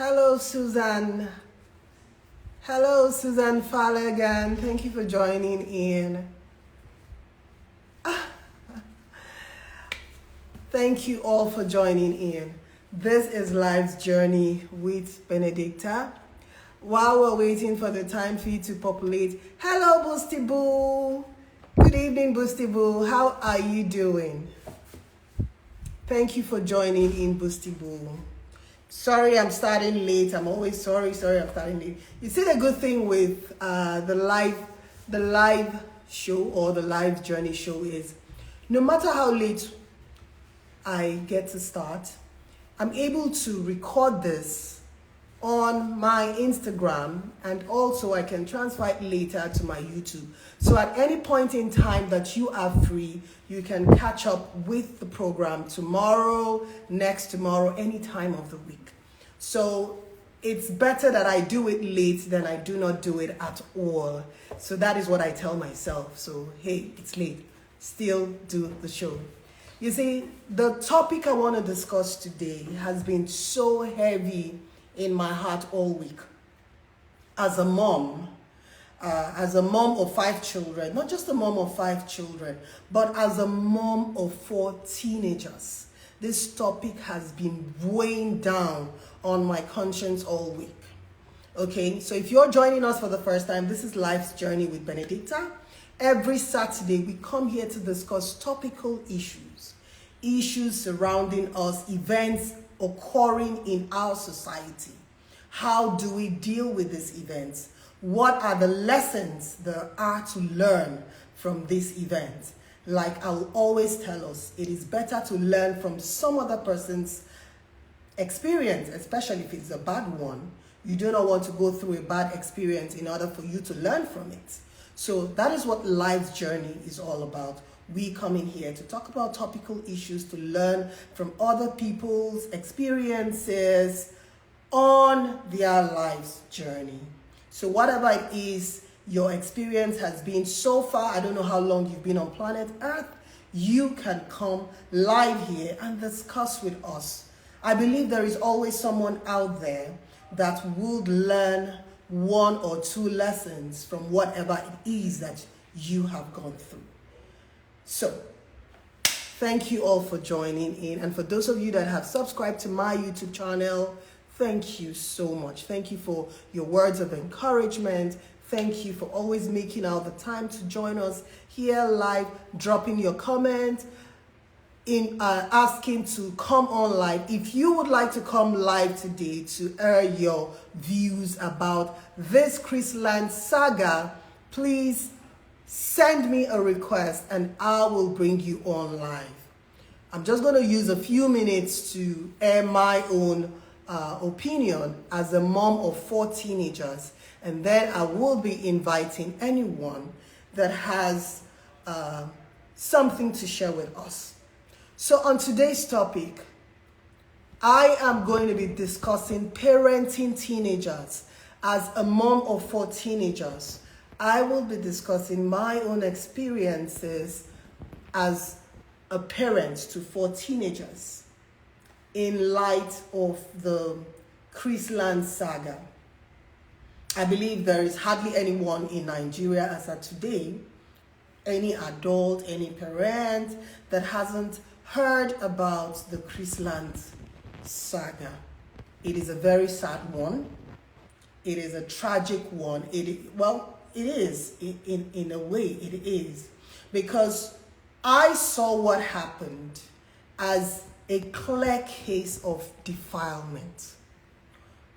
Hello, Susan. Hello, Susan Fallaghan. Thank you for joining in. Thank you all for joining in. This is Life's Journey with Benedicta. While we're waiting for the time feed to populate, hello, Boosty Boo. Good evening, Boosty Boo. How are you doing? Thank you for joining in, Boosty Boo. Sorry, I'm starting late. I'm always sorry, I'm starting late. You see, the good thing with the live show or the live journey show is no matter how late I get to start, I'm able to record this on my Instagram, and also I can transfer it later to my YouTube. So at any point in time that you are free, you can catch up with the program tomorrow, next tomorrow, any time of the week. So it's better that I do it late than I do not do it at all. So that is what I tell myself. So hey, it's late, still do the show. You see, the topic I want to discuss today has been so heavy in my heart all week. As a mom of 5 children, not just a mom of 5 children, but as a mom of 4 teenagers, this topic has been weighing down on my conscience all week. Okay, so if you're joining us for the first time, this is Life's Journey with Benedicta. Every Saturday, we come here to discuss topical issues surrounding us, events occurring in our society. How do we deal with these events? What are the lessons there are to learn from these events? Like I will always tell us, it is better to learn from some other person's experience, especially if it's a bad one. You do not want to go through a bad experience in order for you to learn from it. So that is what Life's Journey is all about. We come in here to talk about topical issues, to learn from other people's experiences on their life's journey. So whatever it is your experience has been so far, I don't know how long you've been on planet Earth, you can come live here and discuss with us. I believe there is always someone out there that would learn 1 or 2 lessons from whatever it is that you have gone through. So, thank you all for joining in. And for those of you that have subscribed to my YouTube channel, thank you so much. Thank you for your words of encouragement. Thank you for always making out the time to join us here live, dropping your comment, asking to come on live. If you would like to come live today to air your views about this Chrisland Saga, please send me a request and I will bring you on live. I'm just going to use a few minutes to air my own opinion as a mom of 4 teenagers, and then I will be inviting anyone that has something to share with us. So on today's topic, I am going to be discussing parenting teenagers. As a mom of 4 teenagers, I will be discussing my own experiences as a parent to 4 teenagers in light of the Chrisland Saga. I believe there is hardly anyone in Nigeria as of today, any adult, any parent that hasn't heard about the Chrisland Saga. It is a very sad one. It is a tragic one. It is, in a way, it is. Because I saw what happened as a clear case of defilement.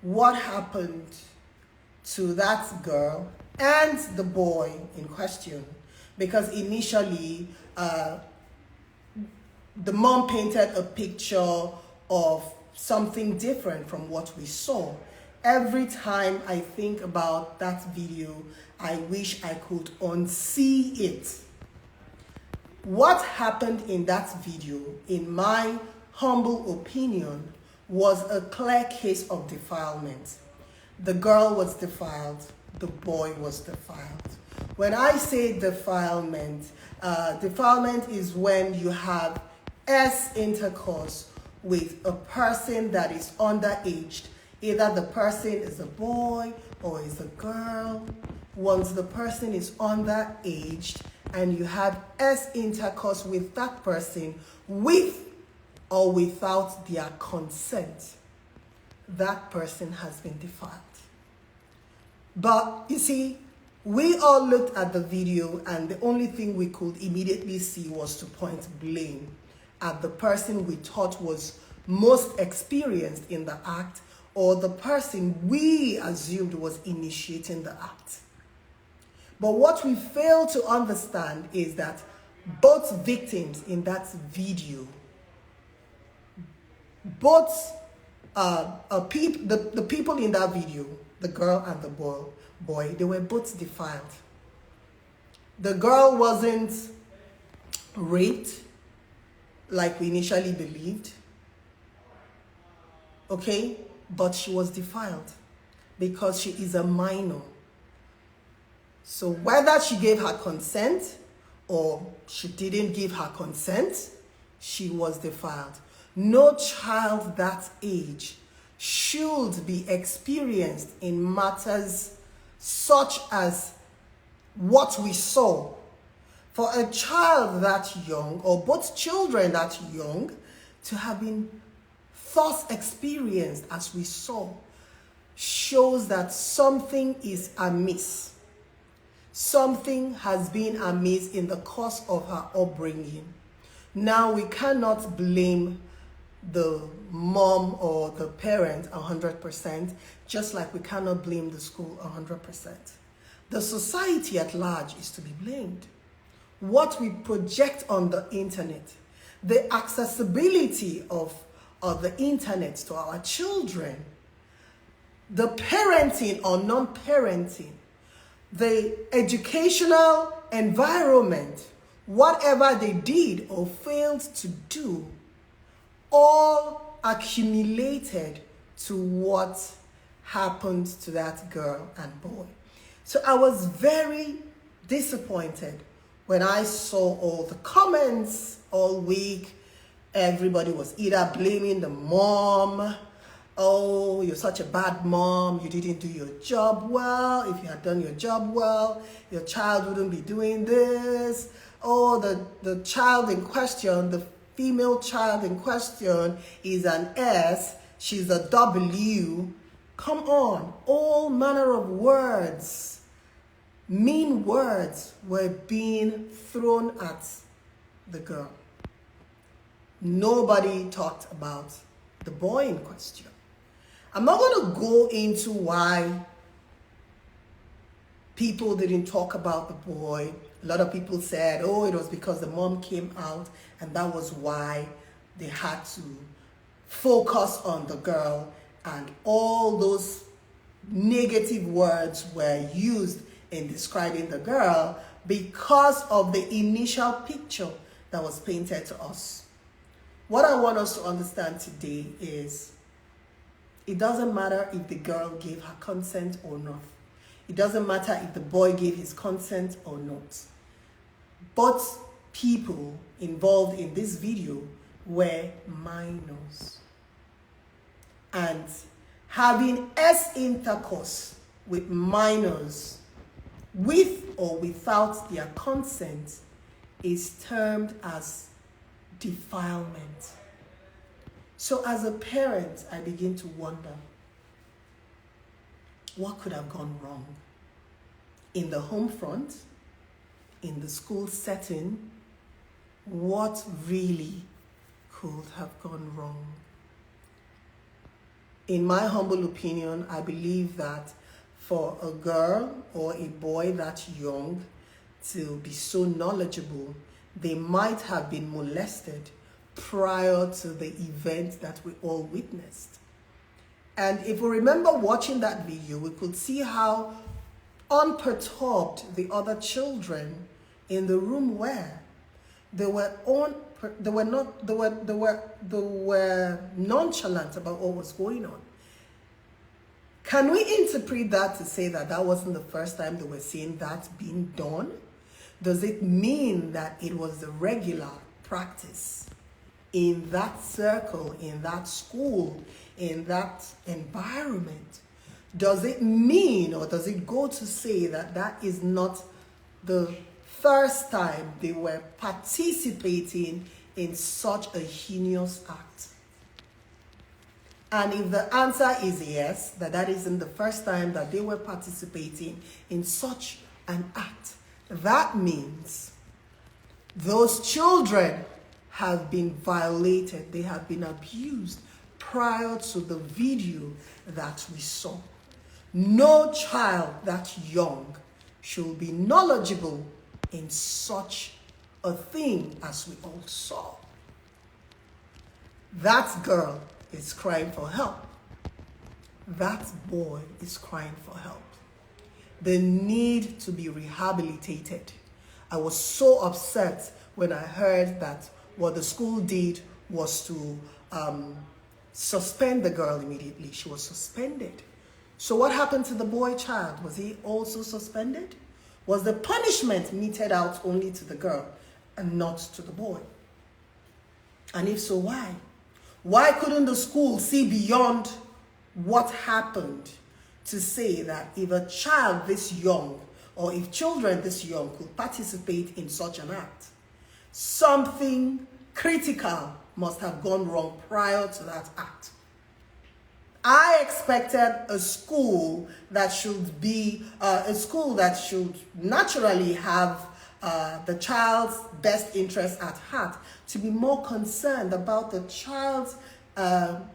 What happened to that girl and the boy in question? Because initially, the mom painted a picture of something different from what we saw. Every time I think about that video, I wish I could unsee it. What happened in that video, in my humble opinion, was a clear case of defilement. The girl was defiled, the boy was defiled. When I say defilement, defilement is when you have intercourse with a person that is underage Either the person is a boy or is a girl. Once the person is underage and you have intercourse with that person with or without their consent, that person has been defiled. But you see, we all looked at the video and the only thing we could immediately see was to point blame at the person we thought was most experienced in the act, or the person we assumed was initiating the act. But what we fail to understand is that both victims in that video, both the people in that video, the girl and the boy, they were both defiled. The girl wasn't raped like we initially believed, okay? But she was defiled because she is a minor. So whether she gave her consent or she didn't give her consent, she was defiled. No child that age should be experienced in matters such as what we saw. For a child that young, or both children that young, to have been thus experienced as we saw, shows that something is amiss. Something has been amiss in the course of her upbringing. Now, we cannot blame the mom or the parent 100%, just like we cannot blame the school 100%. The society at large is to be blamed. What we project on the internet, the accessibility of the internet to our children, the parenting or non-parenting, the educational environment, whatever they did or failed to do, all accumulated to what happened to that girl and boy. So I was very disappointed when I saw all the comments all week. Everybody was either blaming the mom. Oh, you're such a bad mom. You didn't do your job well. If you had done your job well, your child wouldn't be doing this. Oh, the child in question, the female child in question is an S. She's a W. Come on. All manner of words, mean words were being thrown at the girl. Nobody talked about the boy in question. I'm not going to go into why people didn't talk about the boy. A lot of people said, oh, it was because the mom came out and that was why they had to focus on the girl, and all those negative words were used in describing the girl because of the initial picture that was painted to us. What I want us to understand today is it doesn't matter if the girl gave her consent or not. It doesn't matter if the boy gave his consent or not. Both people involved in this video were minors. And having intercourse with minors with or without their consent is termed as defilement. So as a parent, I begin to wonder, what could have gone wrong? In the home front, in the school setting, what really could have gone wrong? In my humble opinion, I believe that for a girl or a boy that young to be so knowledgeable, they might have been molested prior to the event that we all witnessed. And if we remember watching that video, we could see how unperturbed the other children in the room were. They were nonchalant about what was going on. Can we interpret that to say that that wasn't the first time they were seeing that being done? Does it mean that it was the regular practice in that circle, in that school, in that environment, does it mean, or does it go to say that that is not the first time they were participating in such a heinous act? And if the answer is yes, that that isn't the first time that they were participating in such an act, that means those children have been violated, they have been abused prior to the video that we saw. No child that young should be knowledgeable in such a thing as we all saw. That girl is crying for help. That boy is crying for help. They need to be rehabilitated. I was so upset when I heard that what the school did was to suspend the girl immediately. She was suspended. So what happened to the boy child? Was he also suspended? Was the punishment meted out only to the girl and not to the boy? And if so, why? Why couldn't the school see beyond what happened to say that if a child this young, or if children this young could participate in such an act, something critical must have gone wrong prior to that act? I expected a school that should be a school that should naturally have the child's best interest at heart, to be more concerned about the child's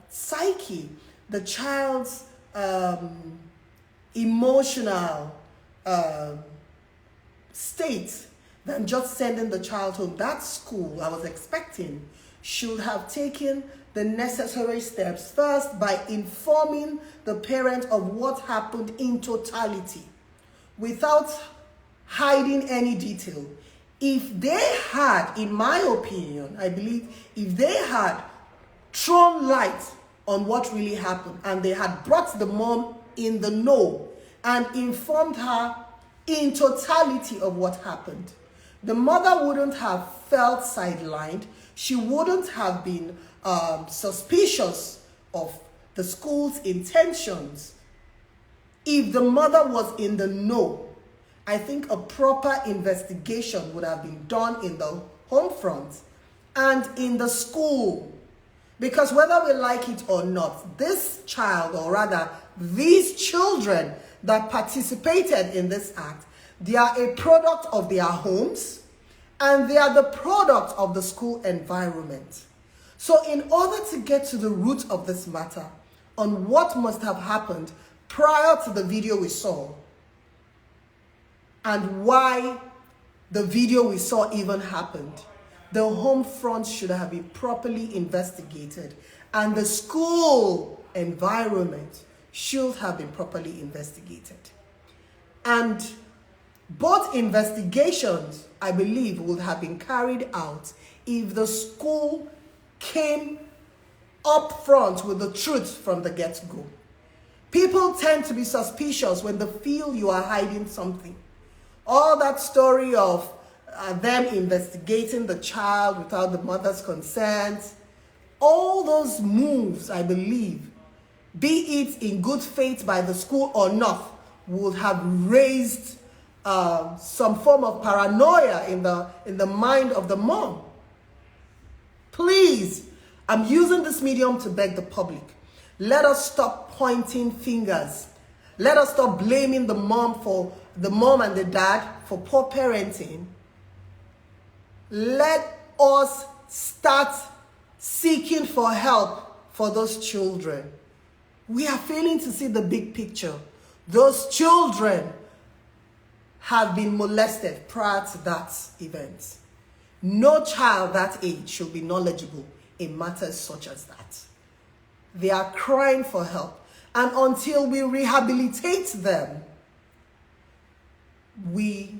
psyche, the child's emotional state, than just sending the child home. That school, I was expecting, should have taken the necessary steps, first by informing the parent of what happened in totality, without hiding any detail. If they had, in my opinion, I believe, if they had thrown light on what really happened, and they had brought the mom in the know and informed her in totality of what happened, the mother wouldn't have felt sidelined. She wouldn't have been suspicious of the school's intentions. If the mother was in the know, I think a proper investigation would have been done in the home front and in the school. Because whether we like it or not, this child, or rather these children that participated in this act, they are a product of their homes, and they are the product of the school environment. So in order to get to the root of this matter, on what must have happened prior to the video we saw, and why the video we saw even happened, the home front should have been properly investigated, and the school environment should have been properly investigated. And both investigations, I believe, would have been carried out if the school came up front with the truth from the get-go. People tend to be suspicious when they feel you are hiding something. All that story of them investigating the child without the mother's consent, all those moves, I believe, be it in good faith by the school or not, would have raised some form of paranoia in the mind of the mom. Please, I'm using this medium to beg the public. Let us stop pointing fingers. Let us stop blaming the mom and the dad for poor parenting. Let us start seeking for help for those children. We are failing to see the big picture. Those children have been molested prior to that event. No child that age should be knowledgeable in matters such as that. They are crying for help. And until we rehabilitate them, we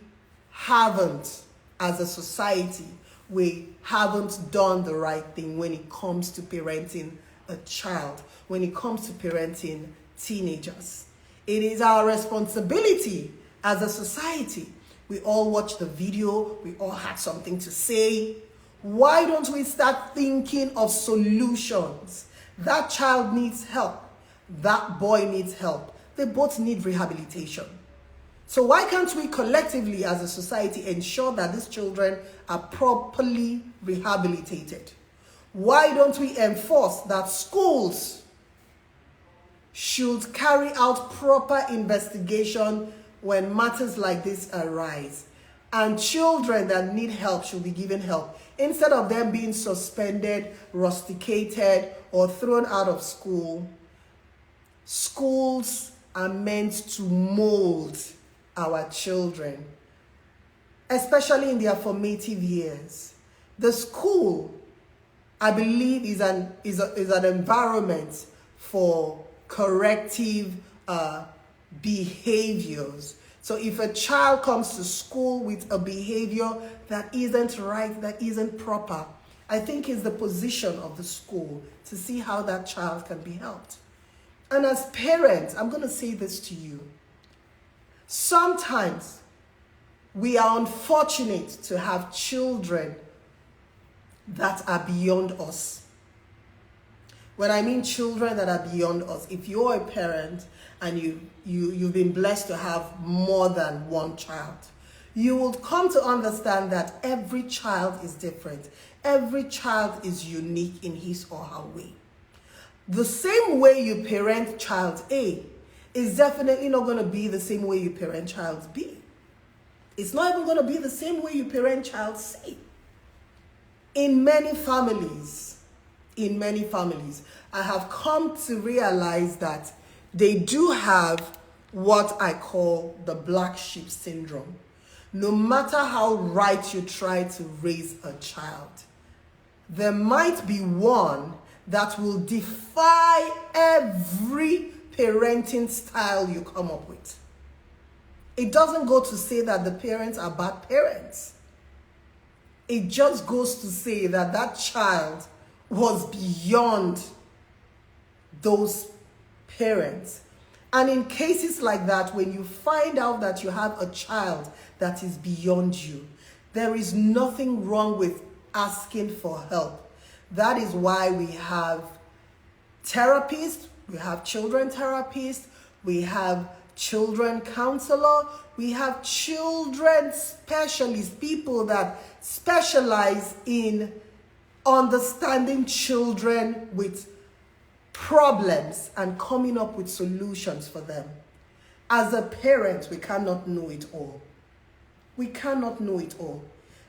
haven't, as a society, we haven't done the right thing when it comes to parenting a child, when it comes to parenting teenagers. It is our responsibility as a society. We all watched the video. We all had something to say. Why don't we start thinking of solutions? That child needs help. That boy needs help. They both need rehabilitation. So why can't we collectively as a society ensure that these children are properly rehabilitated? Why don't we enforce that schools should carry out proper investigation when matters like this arise? And children that need help should be given help instead of them being suspended, rusticated, or thrown out of school. Schools are meant to mold our children, especially in their formative years. The school, I believe, is an environment for corrective behaviors. So if a child comes to school with a behavior that isn't right, that isn't proper, I think it's the position of the school to see how that child can be helped. And as parents, I'm going to say this to you. Sometimes we are unfortunate to have children that are beyond us. When I mean children that are beyond us, if you're a parent and you've been blessed to have more than one child, you will come to understand that every child is different. Every child is unique in his or her way. The same way you parent child A is definitely not going to be the same way you parent child B. It's not even going to be the same way you parent child C. In many families, I have come to realize that they do have what I call the black sheep syndrome. No matter how right you try to raise a child, there might be one that will defy every parenting style you come up with. It doesn't go to say that the parents are bad parents. It just goes to say that that child was beyond those parents. And in cases like that, when you find out that you have a child that is beyond you, there is nothing wrong with asking for help. That is why we have therapists, we have children therapists, we have children counselor, we have children specialists, people that specialize in understanding children with problems and coming up with solutions for them. As a parent, we cannot know it all. We cannot know it all.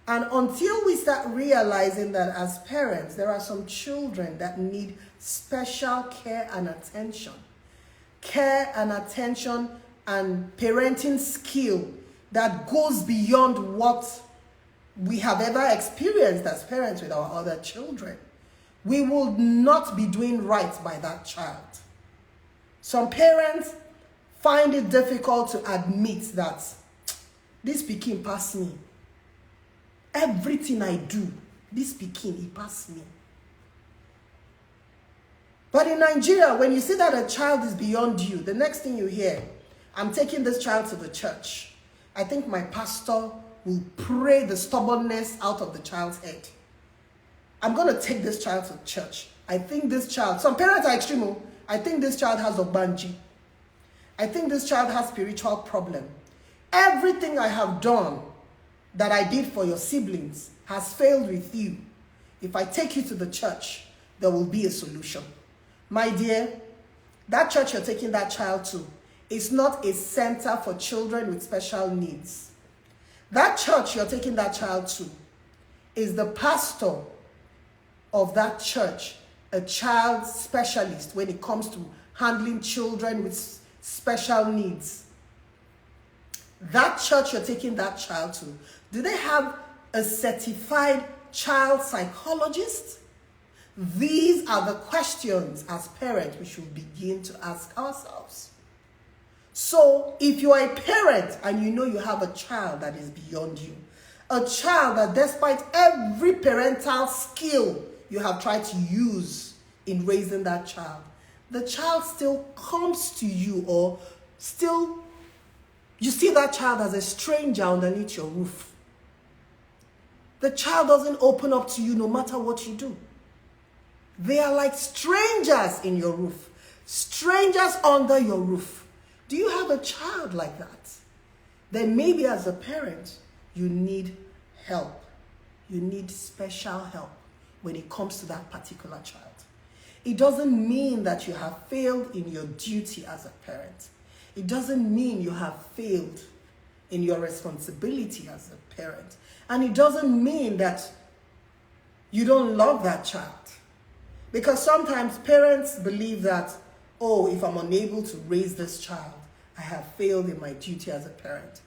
And until we start realizing that as parents, there are some children that need special care and attention. Care and attention and parenting skill that goes beyond what we have ever experienced as parents with our other children. We will not be doing right by that child. Some parents find it difficult to admit that this pikin pass me. Everything I do, this pikin, he pass me. But in Nigeria, when you see that a child is beyond you, the next thing you hear, I'm taking this child to the church. I think my pastor will pray the stubbornness out of the child's head. I'm going to take this child to church. I think this child, some parents are extreme. I think this child has Obanji. I think this child has spiritual problem. Everything I have done that I did for your siblings has failed with you. If I take you to the church, there will be a solution. My dear, that church you're taking that child to is not a center for children with special needs. That church you're taking that child to is the pastor of that church, a child specialist when it comes to handling children with special needs. That church you're taking that child to, do they have a certified child psychologist? These are the questions as parents we should begin to ask ourselves. So if you are a parent and you know you have a child that is beyond you, a child that despite every parental skill you have tried to use in raising that child, the child still comes to you, or still you see that child as a stranger underneath your roof. The child doesn't open up to you no matter what you do. They are like strangers in your roof. Strangers under your roof. Do you have a child like that? Then maybe as a parent, you need help. You need special help when it comes to that particular child. It doesn't mean that you have failed in your duty as a parent. It doesn't mean you have failed in your responsibility as a parent. And it doesn't mean that you don't love that child. Because sometimes parents believe that, oh, if I'm unable to raise this child, I have failed in my duty as a parent.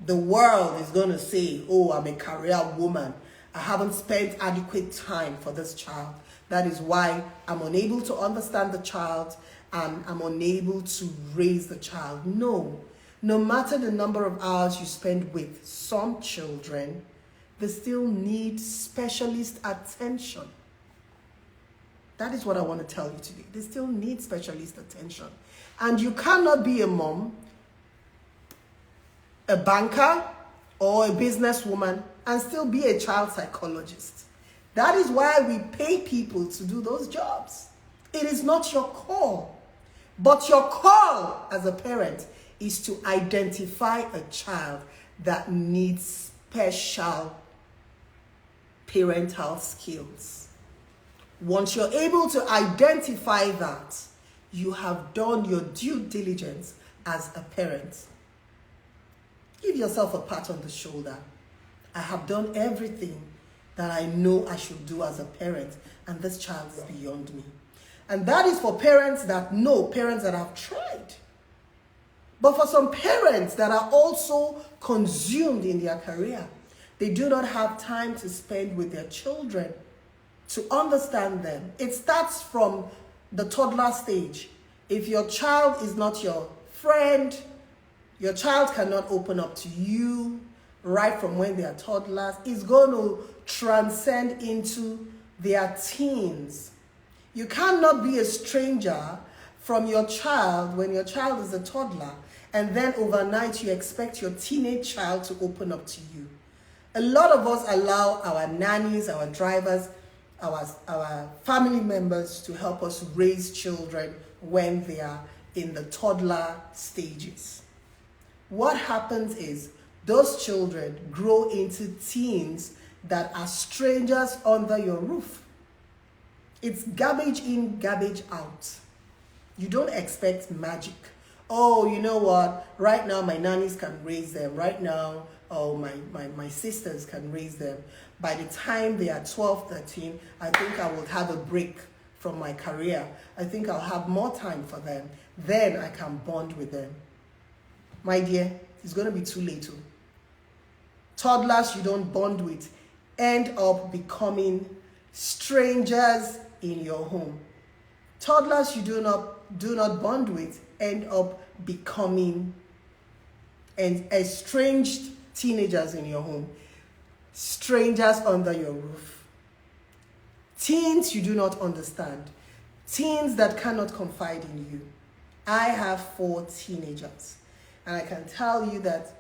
The world is going to say, oh, I'm a career woman. I haven't spent adequate time for this child. That is why I'm unable to understand the child and I'm unable to raise the child. No. No matter the number of hours you spend with some children, they still need specialist attention. That is what I want to tell you today. They still need specialist attention. And you cannot be a mom, a banker, or a businesswoman and still be a child psychologist. That is why we pay people to do those jobs. It is not your call. But your call as a parent is to identify a child that needs special parental skills. Once you're able to identify that, you have done your due diligence as a parent. Give yourself a pat on the shoulder. I have done everything that I know I should do as a parent, and this child is beyond me. And that is for parents that know, parents that have tried. But for some parents that are also consumed in their career, they do not have time to spend with their children to understand them. It starts from the toddler stage. If your child is not your friend, your child cannot open up to you right from when they are toddlers. It's going to transcend into their teens. You cannot be a stranger from your child when your child is a toddler, and then overnight you expect your teenage child to open up to you. A lot of us allow our nannies, our drivers, our family members to help us raise children when they are in the toddler stages. What happens is those children grow into teens that are strangers under your roof. It's garbage in, garbage out. You don't expect magic. Oh, you know what? Right now, my nannies can raise them. Right now, oh, my sisters can raise them. By the time they are 12, 13, I think I will have a break from my career. I think I'll have more time for them. Then I can bond with them. My dear, it's going to be too late. Toddlers you don't bond with end up becoming strangers in your home. Toddlers you do not bond with end up becoming estranged teenagers in your home. Strangers under your roof. Teens you do not understand. Teens that cannot confide in you. I have 4 teenagers. And I can tell you that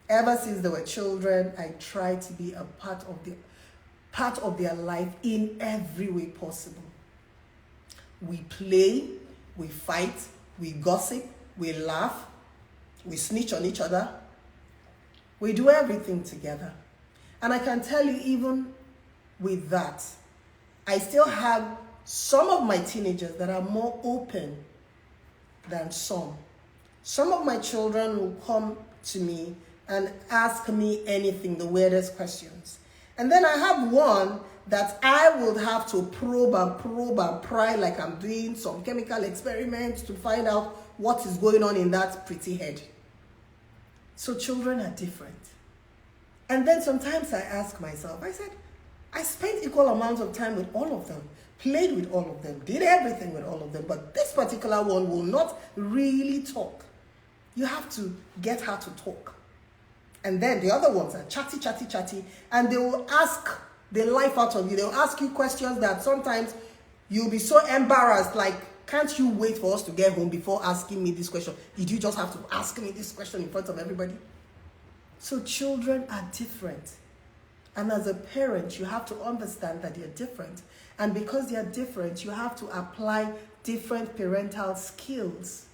ever since they were children, I tried to be a part of their life in every way possible. We play, we fight, we gossip, we laugh, we snitch on each other. We do everything together. And I can tell you, even with that, I still have some of my teenagers that are more open than some. Some of my children will come to me and ask me anything, the weirdest questions. And then I have one that I would have to probe and pry like I'm doing some chemical experiments to find out what is going on in that pretty head. So children are different. And then sometimes I ask myself, I said, I spent equal amounts of time with all of them, played with all of them, did everything with all of them, but this particular one will not really talk. You have to get her to talk. And then the other ones are chatty, and they will ask the life out of you. They'll ask you questions that sometimes you'll be so embarrassed, like, can't you wait for us to get home before asking me this question? Did you just have to ask me this question in front of everybody? So children are different. And as a parent, you have to understand that they're different. And because they're different, you have to apply different parental skills.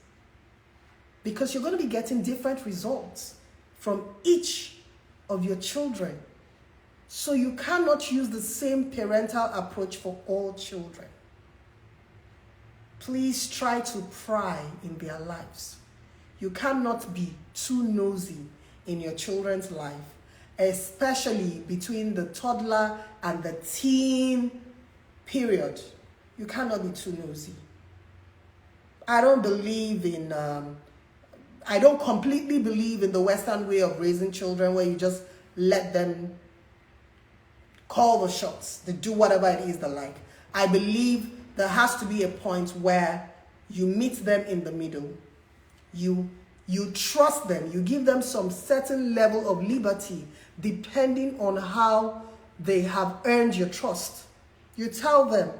Because you're going to be getting different results from each of your children. So you cannot use the same parental approach for all children. Please try to pry in their lives. You cannot be too nosy in your children's life, especially between the toddler and the teen period. You cannot be too nosy. I don't completely believe in the Western way of raising children where you just let them call the shots. They do whatever it is they like. I believe there has to be a point where you meet them in the middle. You trust them. You give them some certain level of liberty depending on how they have earned your trust. You tell them,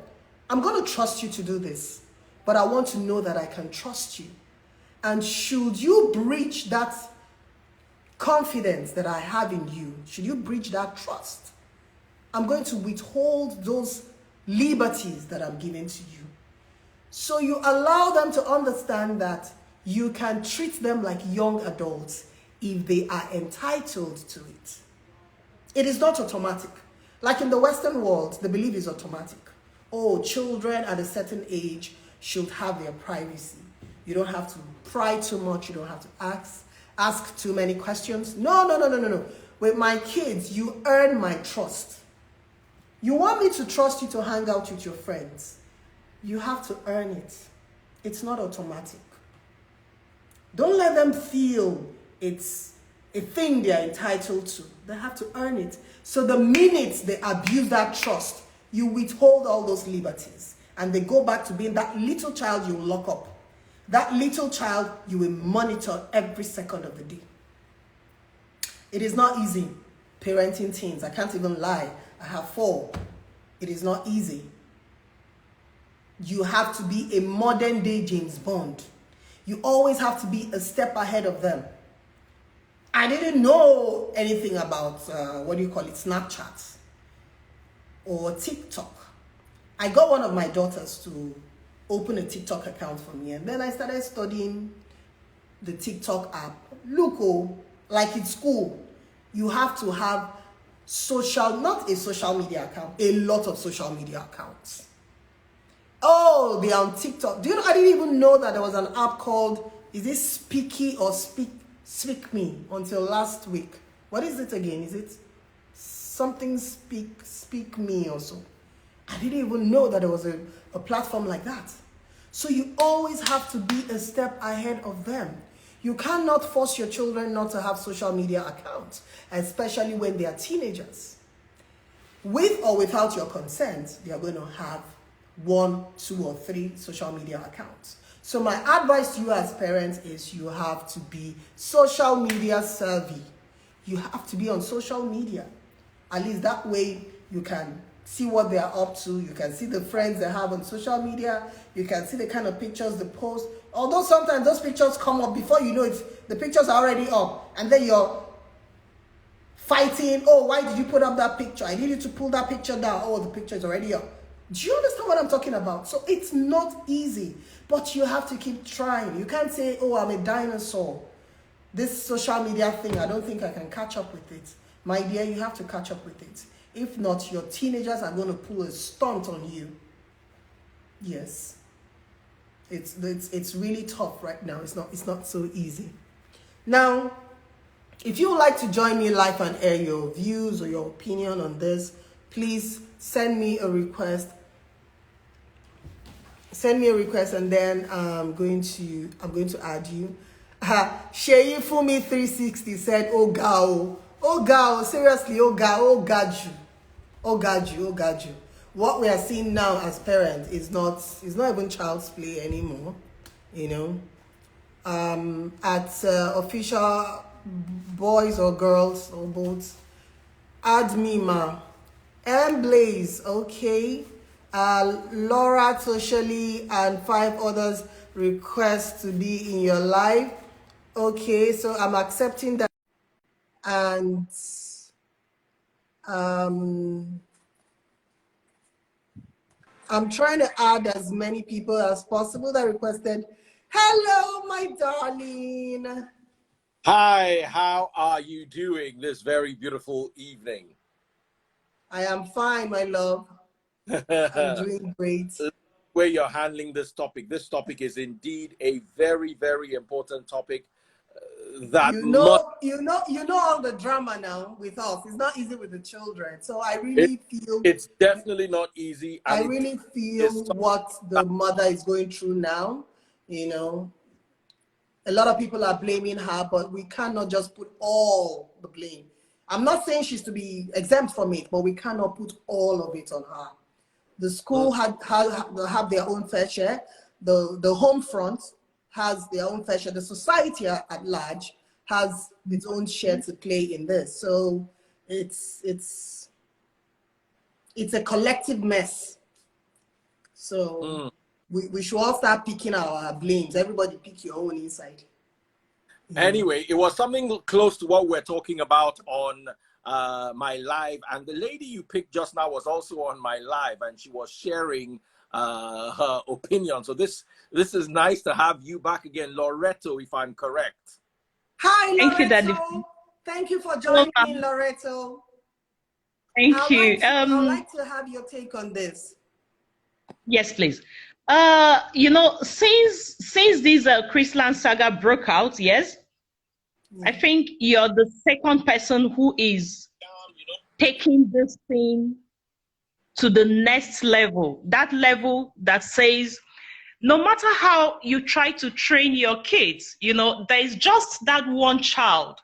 I'm going to trust you to do this, but I want to know that I can trust you. And should you breach that confidence that I have in you, should you breach that trust, I'm going to withhold those liberties that I'm giving to you. So you allow them to understand that you can treat them like young adults if they are entitled to it. It is not automatic. Like in the Western world, the belief is automatic. Oh, children at a certain age should have their privacy. You don't have to pry too much. You don't have to ask too many questions. No. With my kids, you earn my trust. You want me to trust you to hang out with your friends. You have to earn it. It's not automatic. Don't let them feel it's a thing they're entitled to. They have to earn it. So the minute they abuse that trust, you withhold all those liberties. And they go back to being that little child you lock up. That little child you will monitor every second of the day. It is not easy parenting teens. I can't even lie. I have 4. It is not easy. You have to be a modern day James Bond. You always have to be a step ahead of them. I didn't know anything about, Snapchat or TikTok. I got one of my daughters to open a TikTok account for me, and then I started studying the TikTok app. Look, like in school, you have to have not a social media account, a lot of social media accounts. Oh, they are on TikTok. Do you know, I didn't even know that there was an app called, is it Speaky or Speak Me until last week. What is it again? Is it something Speak Me or so? I didn't even know that there was a platform like that. So you always have to be a step ahead of them. You cannot force your children not to have social media accounts, especially when they are teenagers. With or without your consent, they are going to have 1, 2, or 3 social media accounts. So my advice to you as parents is you have to be social media savvy. You have to be on social media. At least that way you can see what they are up to. You can see the friends they have on social media. You can see the kind of pictures they post. Although sometimes those pictures come up before you know it, the pictures are already up. And then you're fighting. Oh, why did you put up that picture? I need you to pull that picture down. Oh, the picture is already up. Do you understand what I'm talking about? So it's not easy, but you have to keep trying. You can't say, oh, I'm a dinosaur. This social media thing, I don't think I can catch up with it. My dear, you have to catch up with it. If not, your teenagers are going to pull a stunt on you. Yes. It's really tough right now. It's not so easy. Now, if you would like to join me live and air your views or your opinion on this, please send me a request. Send me a request, and then I'm going to add you. Sheyi Fumi 360 said, "Oh gao, seriously, oh gaju. What we are seeing now as parents is not even child's play anymore, you know. At official boys or girls or both, add me ma. M Blaze, okay. Laura Toshali and 5 others request to be in your life. Okay, so I'm accepting that. And Um, I'm trying to add as many people as possible that requested. Hello, my darling. Hi, how are you doing this very beautiful evening? I am fine, my love. I'm doing great. Where you're handling this topic. This topic is indeed a very, very important topic that You must. know, all the drama now with us. It's not easy with the children. So I It, really feel it's definitely not easy, I and it really is feel something what the that, mother is going through now. You know, a lot of people are blaming her, but we cannot just put all the blame. I'm not saying she's to be exempt from it, but we cannot put all of it on her. The school have their own fair share. The home front has their own fair share. The society at large has its own share to play in this. So it's a collective mess. So we should all start picking our blames. Everybody pick your own inside. Anyway, it was something close to what we're talking about on my live, and the lady you picked just now was also on my live, and she was sharing her opinion. So this is nice to have you back again, Loretto, if I'm correct. Hi, Loretto. Thank you, Daddy. Thank you for joining me, Loretto. Thank you. I'd like to have your take on this. Yes, please. You know, since this Chrisland Saga broke out, yes, I think you're the second person who is taking this thing to the next level. That level that says, no matter how you try to train your kids, you know, there is just that one child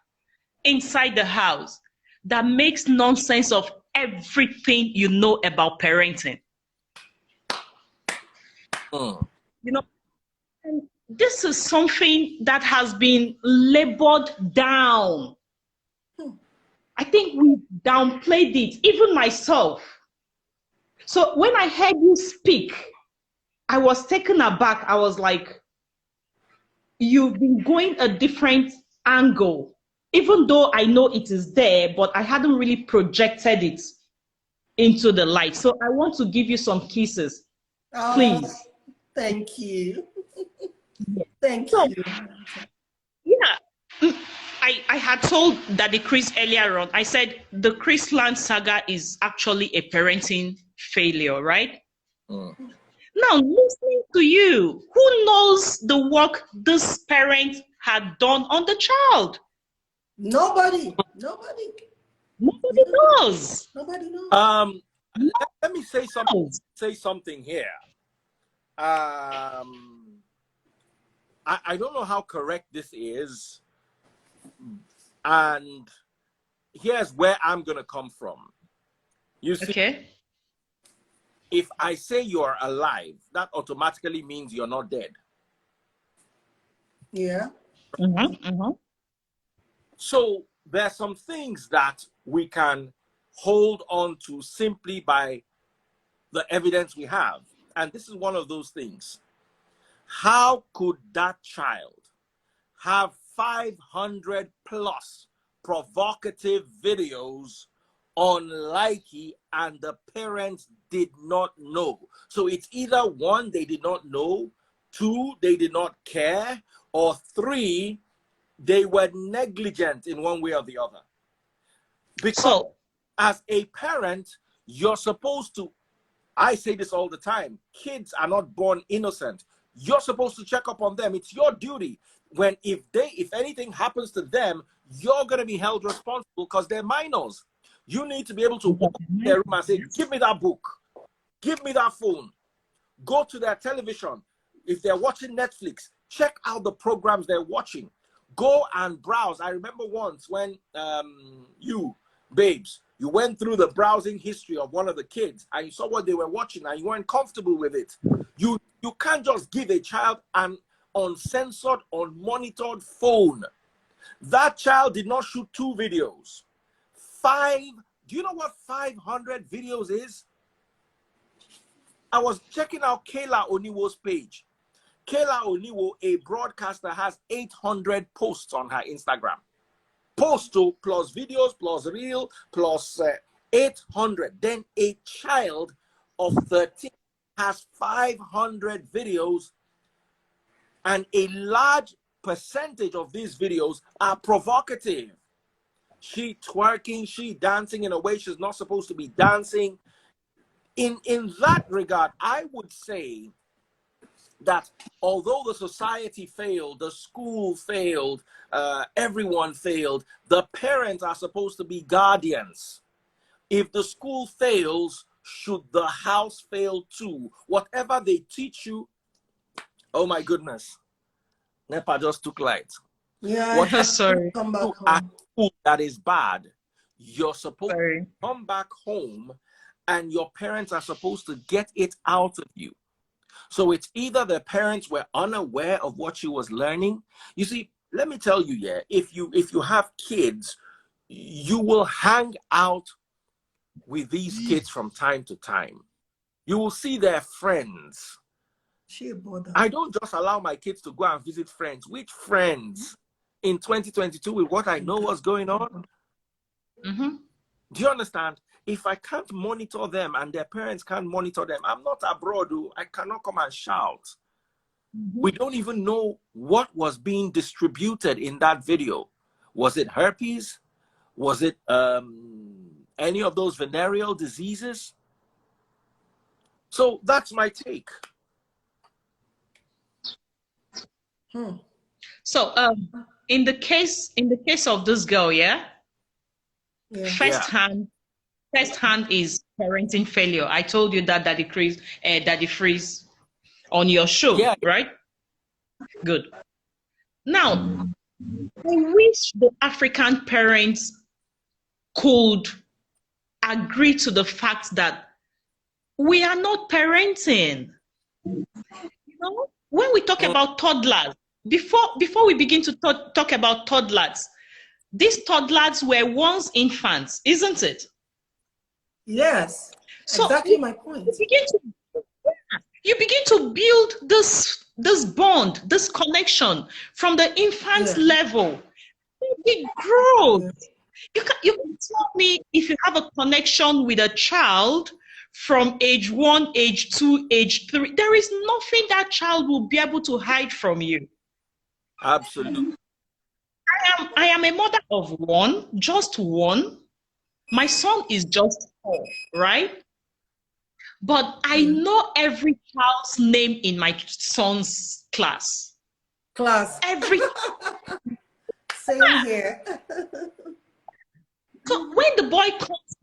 inside the house that makes nonsense of everything you know about parenting. You know, and this is something that has been labored down. I think we downplayed it, even myself. So when I heard you speak, I was taken aback. I was like, you've been going a different angle, even though I know it is there, but I hadn't really projected it into the light. So I want to give you some kisses, please. Thank you. Thank so, you. Yeah, I had told Daddy Chris earlier on, I said the Chrisland Saga is actually a parenting failure, right? Now, listening to you, who knows the work this parent had done on the child? Nobody. Nobody knows. Nobody knows. Let me say something here. I don't know how correct this is, and here's where I'm gonna come from. You see, okay. If I say you're alive, that automatically means you're not dead. Yeah. So there are some things that we can hold on to simply by the evidence we have. And this is one of those things. How could that child have 500 plus provocative videos on Likey and the parents did not know? So it's either one, they did not know, two, they did not care, or three, they were negligent in one way or the other. Because as a parent, you're supposed to, I say this all the time, kids are not born innocent. You're supposed to check up on them. It's your duty. If anything happens to them, you're going to be held responsible because they're minors. You need to be able to walk in their room and say, give me that book, give me that phone, go to their television. If they're watching Netflix, check out the programs they're watching. Go and browse. I remember once when you, babes, you went through the browsing history of one of the kids and you saw what they were watching and you weren't comfortable with it. You can't just give a child an uncensored, unmonitored phone. That child did not shoot 2 videos. Do you know what 500 videos is? I was checking out Kayla Oniwo's page. Kayla Oniwo, a broadcaster, has 800 posts on her Instagram. Posts plus videos plus reel plus 800. Then a child of 13 has 500 videos, and a large percentage of these videos are provocative. She twerking, she dancing in a way she's not supposed to be dancing. In that regard, I would say that although the society failed, the school failed, everyone failed, the parents are supposed to be guardians. If the school fails, should the house fail too? Whatever they teach you, oh my goodness, NEPA just took light. Yeah, Whatever Sorry. come back at home. school that is bad, you're supposed Sorry. to come back home, and your parents are supposed to get it out of you. So it's either the parents were unaware of what she was learning. You see, let me tell you, yeah, if you have kids, you will hang out with these kids from time to time. You will see their friends. She a bother. I don't just allow my kids to go and visit friends. Which friends? In 2022, with what I know what's going on? Mm-hmm. Do you understand? If I can't monitor them and their parents can't monitor them, I'm not abroad. I cannot come and shout. Mm-hmm. We don't even know what was being distributed in that video. Was it herpes? Was it any of those venereal diseases? So that's my take. So in the case of this girl, yeah, first hand is parenting failure. I told you that Daddy Freeze on your show, right? Good. Now, I wish the African parents could agree to the fact that we are not parenting. You know, when we talk about toddlers, before we begin to talk about toddlers, these toddlers were once infants, isn't it? Yes, so exactly my point. You begin to build this bond, this connection from the infant level. It grows. You can tell me if you have a connection with a child from age 1, age 2, age 3. There is nothing that child will be able to hide from you. Absolutely. I am a mother of one, just one. My son is just 4, right? But I know every child's name in my son's class. Every Same here. So when the boy comes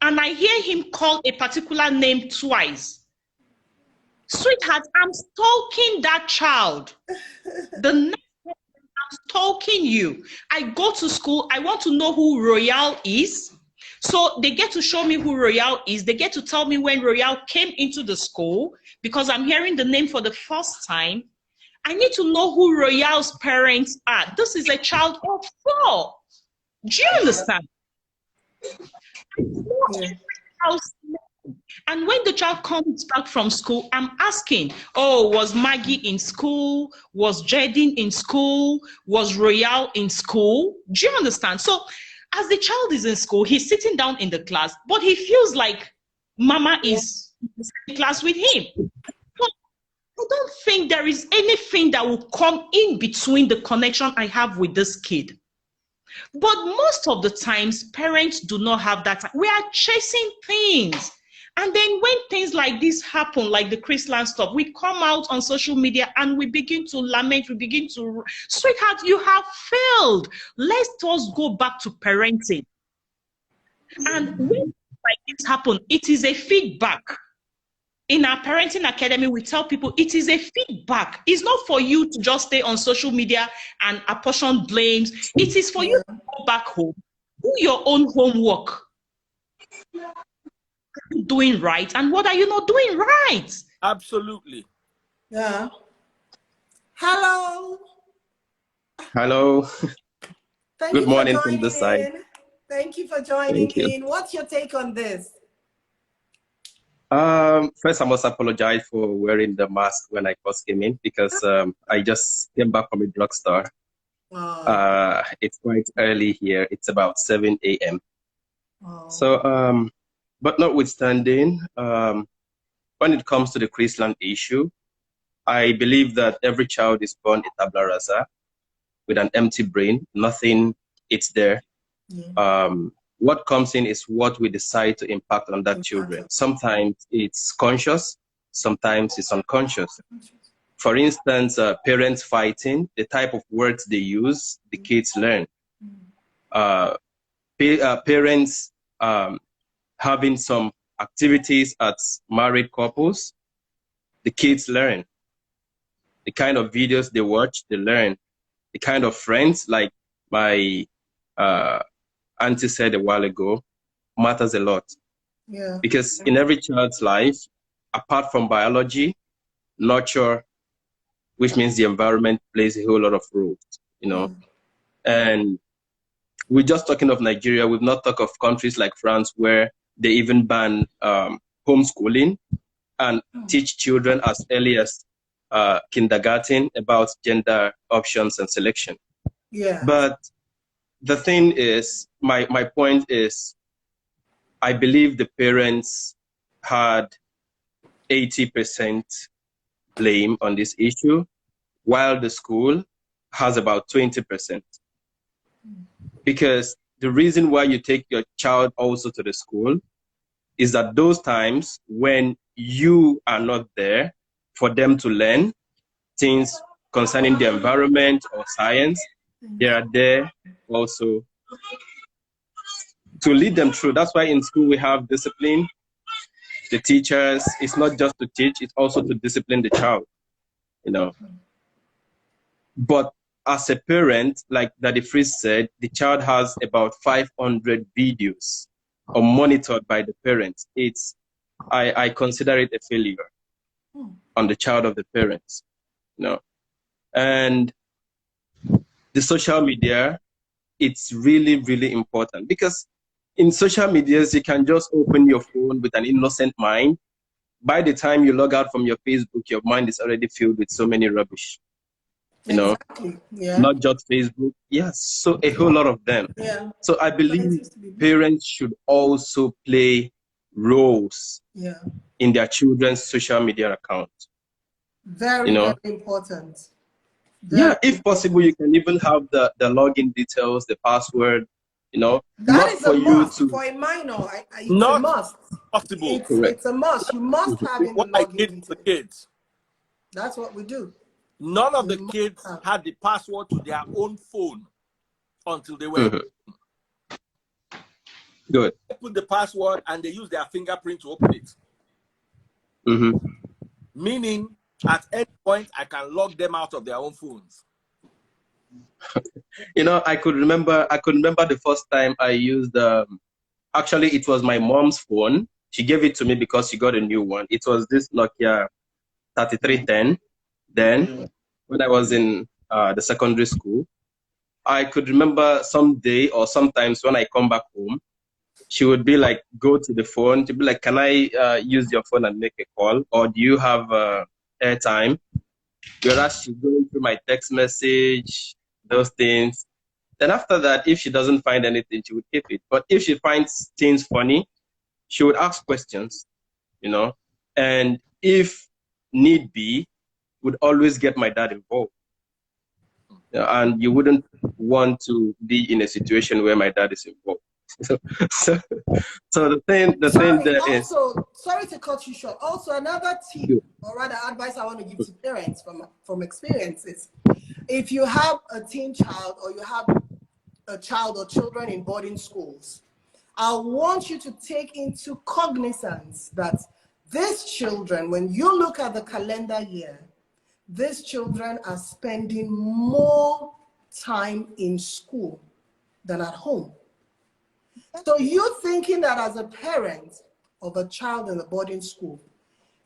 and I hear him call a particular name twice, sweetheart, I'm stalking that child. The next time I'm stalking you. I go to school, I want to know who Royale is. So they get to show me who Royale is. They get to tell me when Royale came into the school because I'm hearing the name for the first time. I need to know who Royale's parents are. This is a child of 4. Do you understand? And when the child comes back from school, I'm asking, oh, was Maggie in school? Was Jaden in school? Was Royale in school? Do you understand? So as the child is in school, he's sitting down in the class, but he feels like Mama is in the same class with him. But I don't think there is anything that will come in between the connection I have with this kid. But most of the times, parents do not have that time. We are chasing things. And then when things like this happen, like the Chrisland stuff, we come out on social media and we begin to lament, we begin to, sweetheart, you have failed. Let us go back to parenting. And when like this happen, it is a feedback. In our parenting academy, we tell people it is a feedback. It's not for you to just stay on social media and apportion blames. It is for you to go back home, do your own homework. Are you doing right? And what are you not doing right? Absolutely. Yeah. Hello. Hello. Good morning from this side. Thank you for joining in. What's your take on this? First, I must apologize for wearing the mask when I first came in because I just came back from a drugstore. It's quite early here. It's about 7 a.m. Oh. So, but notwithstanding, when it comes to the Chrisland issue, I believe that every child is born a tabla rasa with an empty brain, nothing it's there. Yeah. What comes in is what we decide to impact on that children. Sometimes it's conscious, sometimes it's unconscious. For instance, parents fighting, the type of words they use, the kids learn. Parents having some activities at married couples, the kids learn. The kind of videos they watch, they learn. The kind of friends, like my auntie said a while ago, matters a lot. Yeah. Because in every child's life, apart from biology, nurture, which means the environment, plays a whole lot of roles, you know. And we're just talking of Nigeria. We've not talked of countries like France where they even ban homeschooling and teach children as early as kindergarten about gender options and selection. Yeah. But the thing is, my point is, I believe the parents had 80% blame on this issue, while the school has about 20%. Because the reason why you take your child also to the school is that those times when you are not there for them to learn things concerning the environment or science, they are there also to lead them through. That's why in school we have discipline. The teachers, it's not just to teach, it's also to discipline the child, you know. But as a parent, like Daddy Freeze said, the child has about 500 videos or monitored by the parents. I consider it a failure on the child of the parents, you know. And the social media, it's really, really important because in social medias, you can just open your phone with an innocent mind. By the time you log out from your Facebook, your mind is already filled with so many rubbish, you know. Exactly. Yeah. Not just Facebook. Yes, so a whole lot of them. Yeah. So I believe parents should also play roles in their children's social media account. Very, you know? very important. Yeah, if possible, you can even have the login details, the password, you know. That not is for a you must to for a minor. It's Not a must. possible. It's a must. You must have in the What I login did details. for the kids. That's what we do. None of the kids had the password to their own phone until they were good. They put the password and they use their fingerprint to open it. Meaning, at any point, I can log them out of their own phones. You know, I could remember the first time I used actually it was my mom's phone. She gave it to me because she got a new one. It was this Nokia 3310 then when I was in the secondary school. I could remember some day or sometimes when I come back home, she would be like, go to the phone. She'd be like, can I use your phone and make a call? Or do you have airtime? Whereas she's going through my text message, those things. Then after that, if she doesn't find anything, she would keep it. But if she finds things funny, she would ask questions, you know. And if need be, would always get my dad involved. And you wouldn't want to be in a situation where my dad is involved. So the thing there is. Sorry to cut you short. Also, another tip or rather advice I want to give to parents from experiences: if you have a teen child or you have a child or children in boarding schools, I want you to take into cognizance that these children, when you look at the calendar year, these children are spending more time in school than at home. So you thinking that as a parent of a child in a boarding school,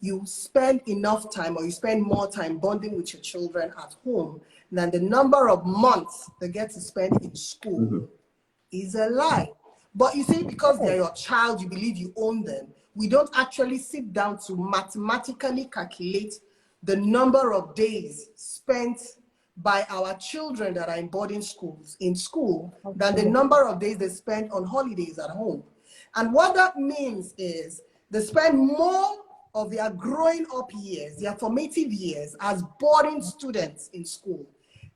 you spend enough time or you spend more time bonding with your children at home than the number of months they get to spend in school is a lie. But you see, because they're your child, you believe you own them. We don't actually sit down to mathematically calculate the number of days spent by our children that are in boarding schools, in school, than the number of days they spend on holidays at home. And what that means is they spend more of their growing up years, their formative years as boarding students in school.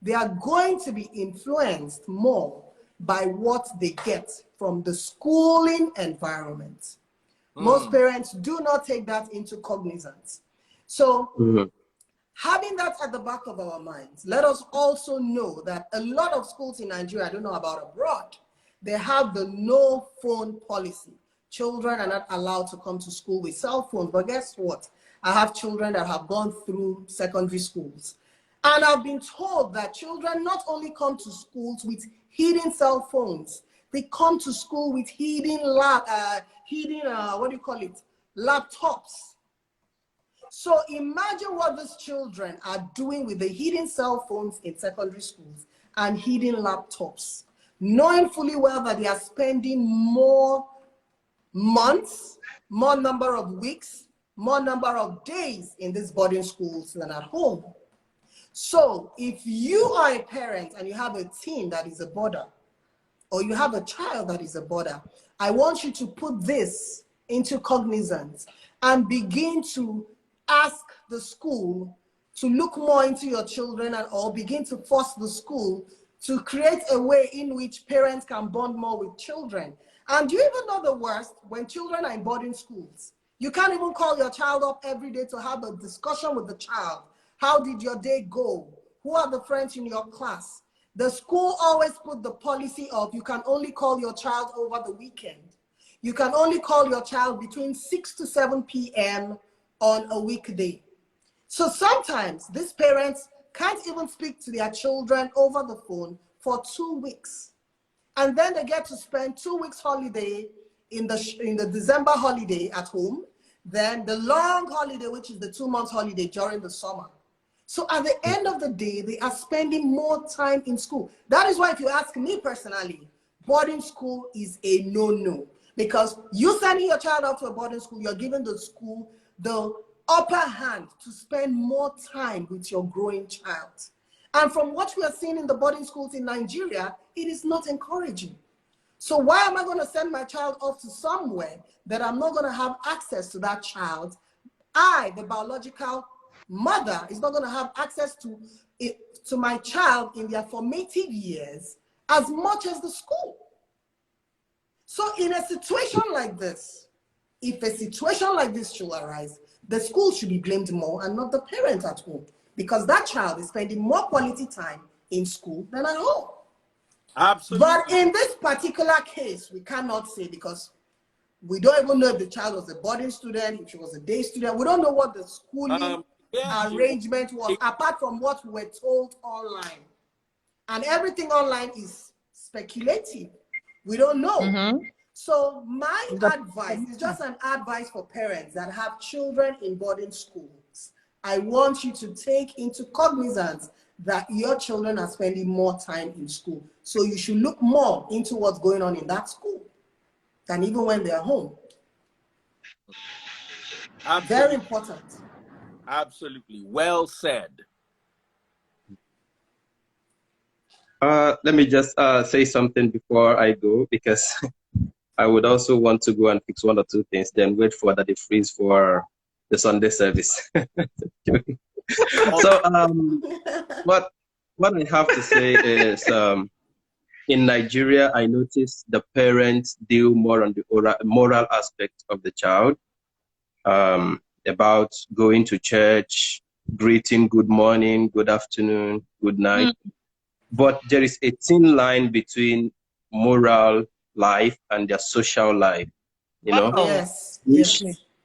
They are going to be influenced more by what they get from the schooling environment. Most parents do not take that into cognizance. So having that at the back of our minds, let us also know that a lot of schools in Nigeria, I don't know about abroad, they have the no phone policy. Children are not allowed to come to school with cell phones. But guess what? I have children that have gone through secondary schools. And I've been told that children not only come to schools with hidden cell phones, they come to school with hidden laptops. So imagine what these children are doing with the hidden cell phones in secondary schools and hidden laptops, knowing fully well that they are spending more months, more number of weeks, more number of days in these boarding schools than at home. So if you are a parent and you have a teen that is a boarder, or you have a child that is a boarder, I want you to put this into cognizance and begin to ask the school to look more into your children, and or begin to force the school to create a way in which parents can bond more with children. And do you even know the worst? When children are in boarding schools, you can't even call your child up every day to have a discussion with the child. How did your day go? Who are the friends in your class? The school always put the policy of you can only call your child over the weekend. You can only call your child between 6 to 7 p.m. on a weekday. So sometimes these parents can't even speak to their children over the phone for 2 weeks. And then they get to spend 2 weeks holiday in the December holiday at home, then the long holiday, which is the 2 months holiday during the summer. So at the end of the day, they are spending more time in school. That is why if you ask me personally, boarding school is a no-no. Because you sending your child out to a boarding school, you're giving the school the upper hand to spend more time with your growing child. And from what we are seeing in the boarding schools in Nigeria, it is not encouraging. So why am I going to send my child off to somewhere that I'm not going to have access to that child? I, the biological mother, is not going to have access to my child in their formative years as much as the school. So in a situation like this, if a situation like this should arise, the school should be blamed more and not the parent at home, because that child is spending more quality time in school than at home. Absolutely. But in this particular case, we cannot say, because we don't even know if the child was a boarding student, if she was a day student. We don't know what the schooling arrangement was, apart from what we were told online. And everything online is speculative. We don't know. So my advice is just an advice for parents that have children in boarding schools. I want you to take into cognizance that your children are spending more time in school. So you should look more into what's going on in that school than even when they're home. Absolutely. Very important. Absolutely. Well said. Let me just say something before I go, because I would also want to go and fix one or two things, then wait for that it freeze for the Sunday service. So what I have to say is, in Nigeria, I noticed the parents deal more on the moral aspect of the child, about going to church, greeting, good morning, good afternoon, good night. But there is a thin line between moral life and their social life, you know. Yes.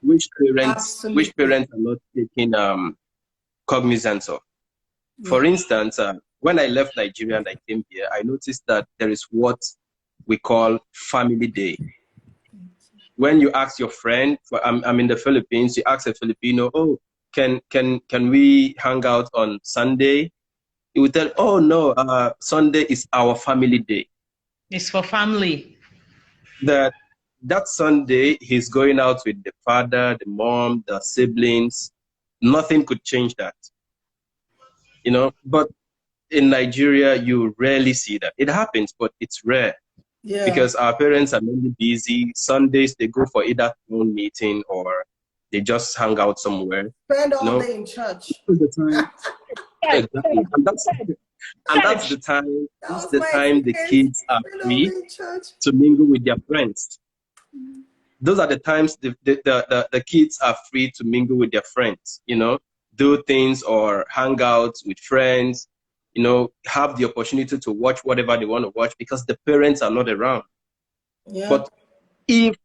Which parents are not taking cognizance of. For instance, when I left Nigeria and I came here, I noticed that there is what we call family day. When you ask your friend, I'm in the Philippines, you ask a Filipino, oh, can we hang out on Sunday? He will tell, oh no, Sunday is our family day. It's for family. That Sunday, he's going out with the father, the mom, the siblings. Nothing could change that, you know. But in Nigeria, you rarely see that. It happens, but it's rare. because our parents are mainly busy. Sundays they go for either phone meeting or they just hang out somewhere. Spend all You know, day in church. this is the time. Exactly, and that's the time. That That's was the my time the experience. kids are Spend all day free in church. to mingle with their friends. Those are the times the kids are free to mingle with their friends, you know, do things or hang out with friends, you know, have the opportunity to watch whatever they want to watch because the parents are not around. Yeah. But if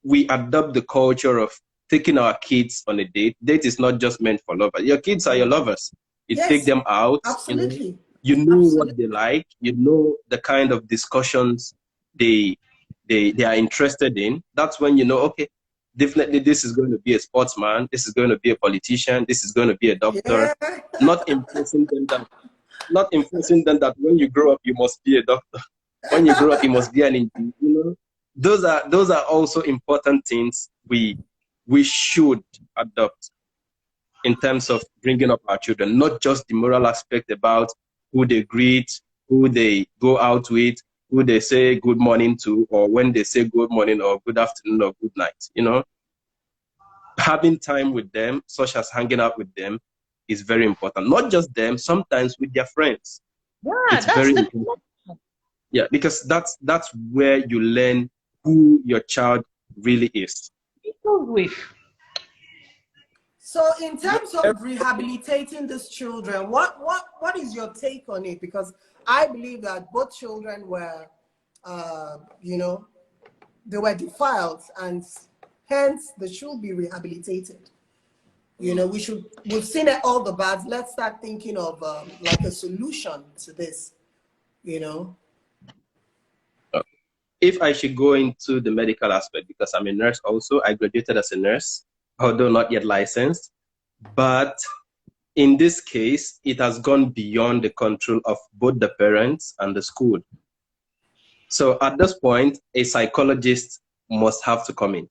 we adopt the culture of taking our kids on a date is not just meant for lovers. Your kids are your lovers. You Yes, take them out, absolutely. you know Absolutely. what they like, you know the kind of discussions they are interested in. That's when you know, okay, definitely this is going to be a sportsman, this is going to be a politician, this is going to be a doctor. Yeah. Not enforcing them that when you grow up you must be a doctor. When you grow up you must be an engineer. You know, those are also important things we should adopt in terms of bringing up our children, not just the moral aspect about who they greet, who they go out with, who they say good morning to, or when they say good morning or good afternoon or good night. You know, having time with them, such as hanging out with them, is very important. Not just them, sometimes with their friends. Yeah, It's that's very the important. Yeah, because that's where you learn who your child really is. people with. So, in terms of rehabilitating these children, what is your take on it? Because I believe that both children were, you know, they were defiled, and hence they should be rehabilitated. You know, we've seen it, all the bad. Let's start thinking of like a solution to this. You know. If I should go into the medical aspect, because I'm a nurse also, I graduated as a nurse, although not yet licensed. But in this case, it has gone beyond the control of both the parents and the school. So at this point, a psychologist must have to come in.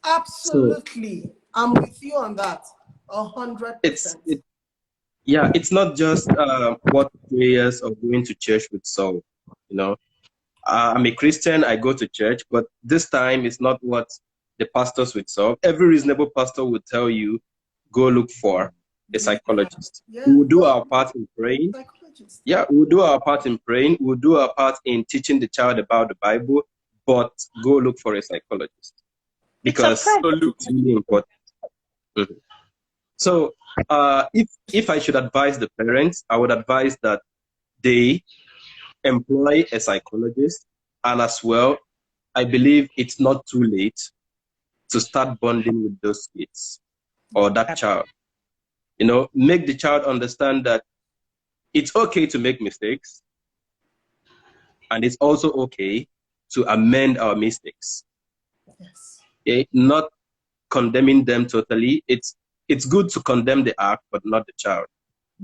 Absolutely. So, I'm with you on that. 100%. Yeah, it's not just what prayers or going to church would solve, you know. I'm a Christian, I go to church, but this time it's not what the pastors would solve. Every reasonable pastor would tell you, go look for a psychologist. Yeah. We will do our part in praying. Yeah, we'll do our part in praying. We'll do our part in teaching the child about the Bible, but go look for a psychologist because it's really important. Mm-hmm. So if I should advise the parents, I would advise that they employ a psychologist, and as well, I believe it's not too late to start bonding with those kids or that child. You know, make the child understand that it's okay to make mistakes, and it's also okay to amend our mistakes. Yes. Okay? Not condemning them totally. It's good to condemn the act, but not the child.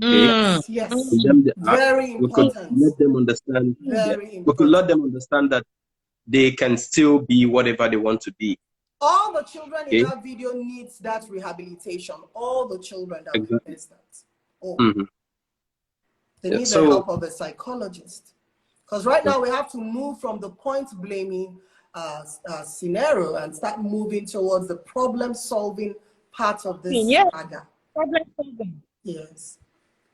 Okay? Yes. Condemn the act. Very important. We could let them understand. We could let them understand that they can still be whatever they want to be. All the children in that video needs that rehabilitation. All the children that witness that. Oh. They need the help of a psychologist. Because right now we have to move from the point blaming scenario and start moving towards the problem solving part of this saga. Problem solving. Yes.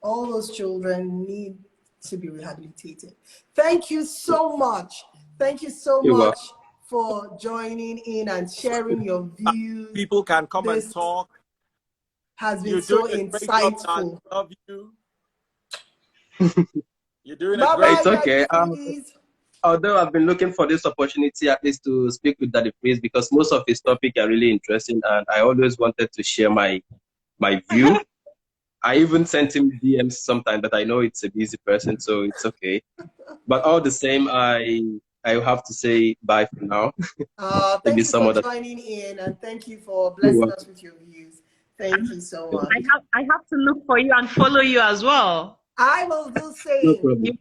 All those children need to be rehabilitated. Thank you so much. Thank you so much for joining in and sharing your views. People can come and talk. Has been so insightful. Love you. You're doing a great. It's okay. Although I've been looking for this opportunity at least to speak with Daddy Freeze because most of his topics are really interesting, and I always wanted to share my view. I even sent him DMs sometimes, but I know it's a busy person, so it's okay. But all the same, I have to say bye for now. Thank you for joining in, and thank you for blessing us with your views. Thank you so much. I have to look for you and follow you as well. I will do same. No problem.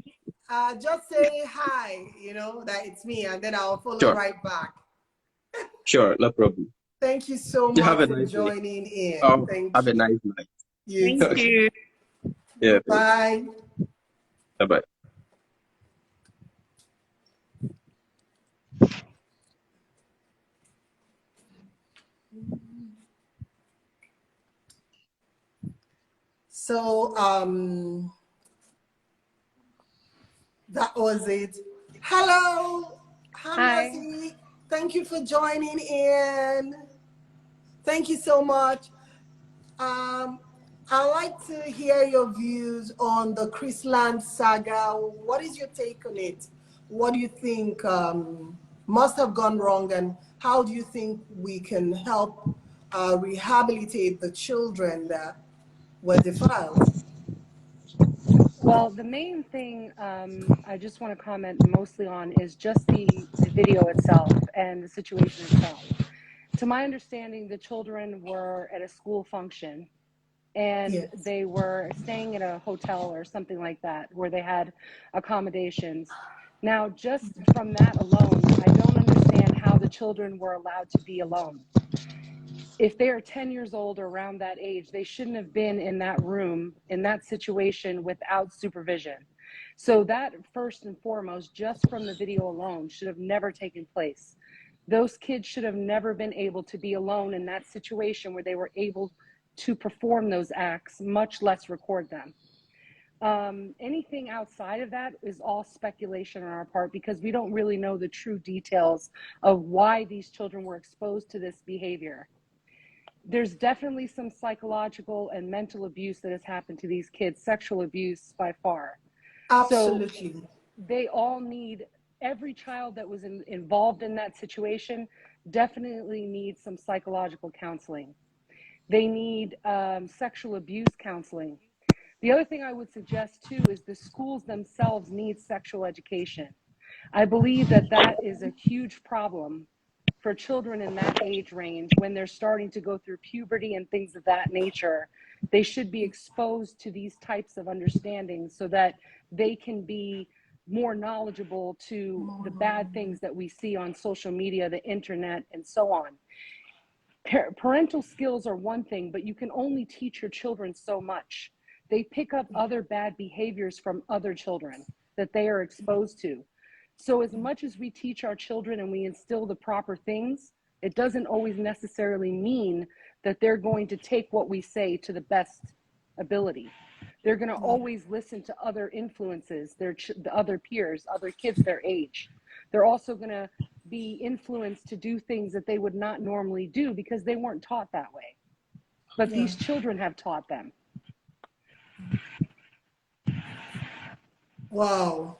Just say hi, you know, that it's me, and then I'll follow right back. Sure, no problem. Thank you so much for joining in. Have a nice night. Thank you. Yeah. Bye. Bye-bye. So that was it. Hello, Hi. Hamasi. Thank you for joining in. Thank you so much. I'd like to hear your views on the Chrisland Saga. What is your take on it? What do you think must have gone wrong, and how do you think we can help rehabilitate the children that were defiled? Well, the main thing I just want to comment mostly on is just the video itself and the situation itself. To my understanding, the children were at a school function and Yes. they were staying at a hotel or something like that where they had accommodations. Now, just from that alone, I don't understand how the children were allowed to be alone. If they are 10 years old or around that age, they shouldn't have been in that room, in that situation without supervision. So that first and foremost, just from the video alone, should have never taken place. Those kids should have never been able to be alone in that situation where they were able to perform those acts, much less record them. Anything outside of that is all speculation on our part because we don't really know the true details of why these children were exposed to this behavior. There's definitely some psychological and mental abuse that has happened to these kids, sexual abuse by far. Absolutely. So they all need, every child that was involved in that situation definitely needs some psychological counseling. They need sexual abuse counseling. The other thing I would suggest too is the schools themselves need sexual education. I believe that that is a huge problem for children in that age range when they're starting to go through puberty and things of that nature. They should be exposed to these types of understandings so that they can be more knowledgeable to the bad things that we see on social media, the internet, and so on. Parental skills are one thing, but you can only teach your children so much. They pick up other bad behaviors from other children that they are exposed to. So as much as we teach our children and we instill the proper things, it doesn't always necessarily mean that they're going to take what we say to the best ability. They're going to always listen to other influences, the other peers, other kids their age. They're also going to be influenced to do things that they would not normally do because they weren't taught that way. But these children have taught them. Wow.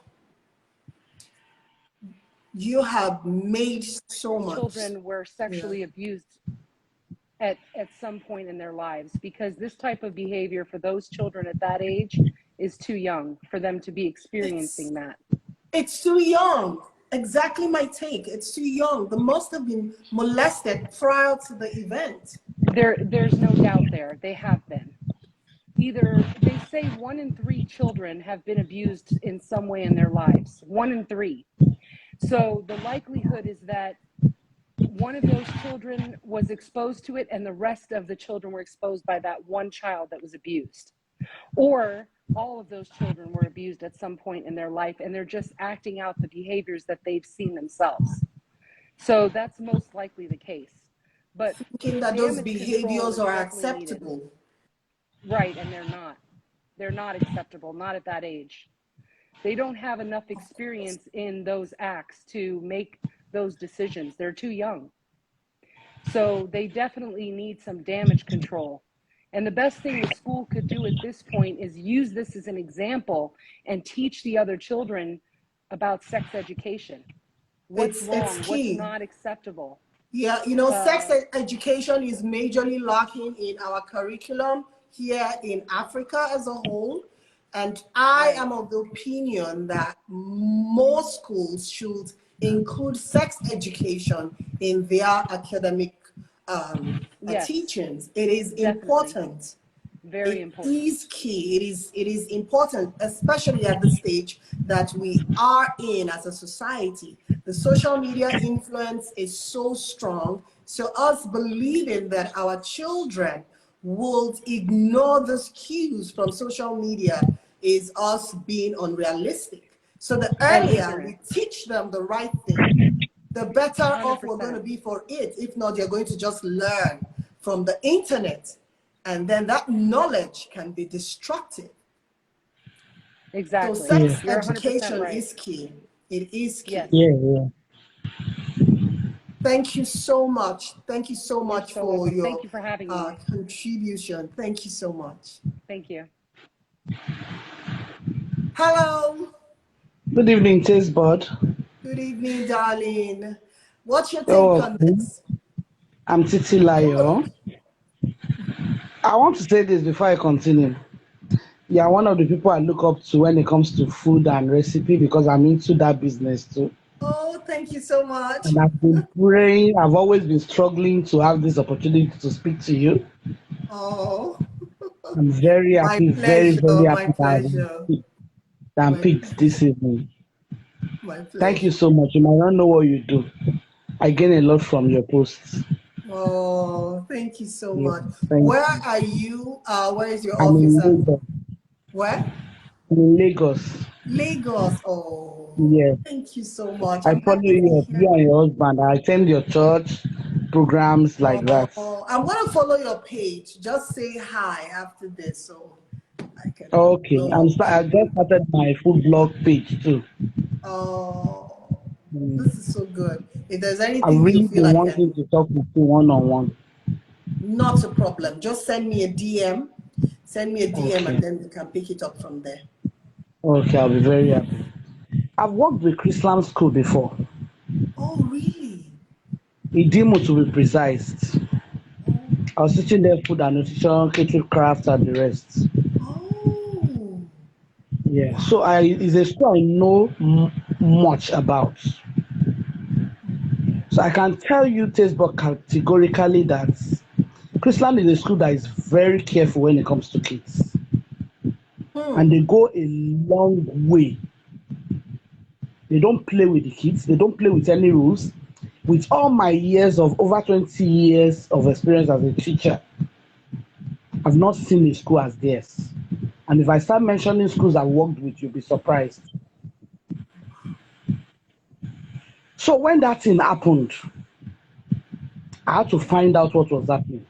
You have made so much. Children were sexually abused at some point in their lives because this type of behavior for those children at that age is too young for them to be experiencing that. It's too young. Exactly my take. It's too young. They must have been molested prior to the event. There's no doubt there. They have been. Either they say 1 in 3 children have been abused in some way in their lives. 1 in 3. So the likelihood is that one of those children was exposed to it and the rest of the children were exposed by that one child that was abused. Or all of those children were abused at some point in their life and they're just acting out the behaviors that they've seen themselves. So that's most likely the case. But thinking that those behaviors are acceptable. Needed. Right, and they're not. They're not acceptable, not at that age. They don't have enough experience in those acts to make those decisions. They're too young. So they definitely need some damage control. And the best thing the school could do at this point is use this as an example and teach the other children about sex education. What's wrong, what's not acceptable. Yeah, you know, sex education is majorly lacking in our curriculum here in Africa as a whole. And I am of the opinion that most schools should include sex education in their academic teachings. It is important. Very important. It is key. It is important, especially at the stage that we are in as a society. The social media influence is so strong. So us believing that our children would ignore those cues from social media is us being unrealistic. So the earlier we teach them the right thing, the better off we're 100%. going to be for it. If not, you're going to just learn from the internet. And then that knowledge can be destructive. Exactly. So sex You're 100% education right. is key. It is key. Yes. Yeah. Thank you so much. Thank you so You're much so for welcome. your Thank you for having me. contribution. Thank you so much. Thank you. Hello. Good evening, Taste Bud. Good evening, darling. What's your take Oh, on this? I'm Titi Layo. I want to say this before I continue. You are one of the people I look up to when it comes to food and recipe because I'm into that business too. Oh, thank you so much. And I've been praying, I've always been struggling to have this opportunity to speak to you. Oh, I'm very my happy, very, very pleasure. My happy pleasure. that I'm My picked this evening. My pleasure. Thank you so much. You might not know what you do. I gain a lot from your posts. Oh, thank you so much. Thank Where you. are you? Where is your I'm office in at? Lagos. Where? I'm in Lagos. Lagos. Oh, Yes. thank you so much. I I'm follow happy to you, hear. you and your husband. I attend your church programs like that. Oh, I'm gonna follow your page. Just say hi after this, so I can Okay. know. I just started my food blog page too. Oh, Mm. this is so good. If there's I anything you really feel been I wanting can, to talk with you one-on-one. not a problem. Just send me a DM. Send me a DM, Okay. and then we can pick it up from there. Okay, I'll be very happy. I've worked with Chrisland School before. Oh, really? Idimo to be precise. Oh, I was teaching them food and nutrition, catering craft and the rest. oh, Yeah. wow. So it's a school I know much about. So I can tell you, Tastebook, categorically that Chrisland is a school that is very careful when it comes to kids. And they go a long way. They don't play with the kids. They don't play with any rules. With all my years of over 20 years of experience as a teacher, I've not seen a school as theirs. And if I start mentioning schools I've worked with, you'll be surprised. So when that thing happened, I had to find out what was happening.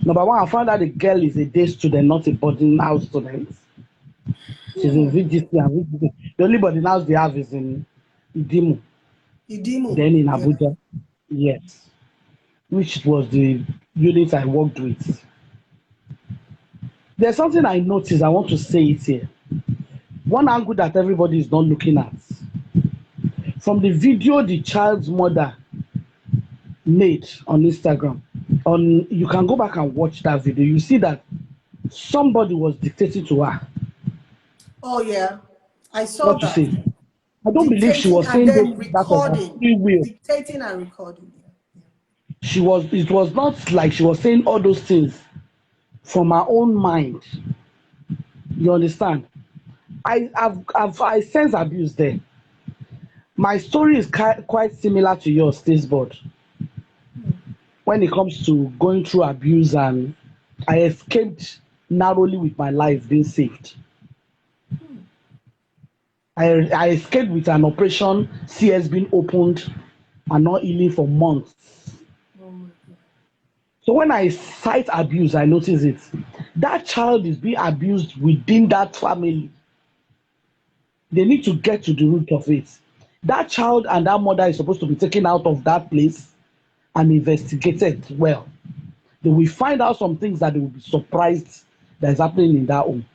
Number one, I found out the girl is a day student, not a boarding house student. She's in VGC and VGC. The only boarding house they have is in Idimo, Idimu. then in Yeah. Abuja. Yes, which was the unit I worked with. There's something I noticed, I want to say it here. One angle that everybody is not looking at. From the video the child's mother made on Instagram, you can go back and watch that video. You see that somebody was dictating to her Oh, yeah. I saw what to that. say. I don't believe she Dictating was and saying those then things out of her recording. free will. Dictating and recording. It was not like she was saying all those things from her own mind. You understand? I sense abuse there. My story is quite similar to yours, Staceboard. When it comes to going through abuse, and I escaped narrowly with my life being saved. I escaped with an operation, CS being opened and not healing for months. Oh my God. So when I cite abuse, I notice it. That child is being abused within that family. They need to get to the root of it. That child and that mother is supposed to be taken out of that place and investigated well. They will find out some things that they will be surprised that is happening in that home.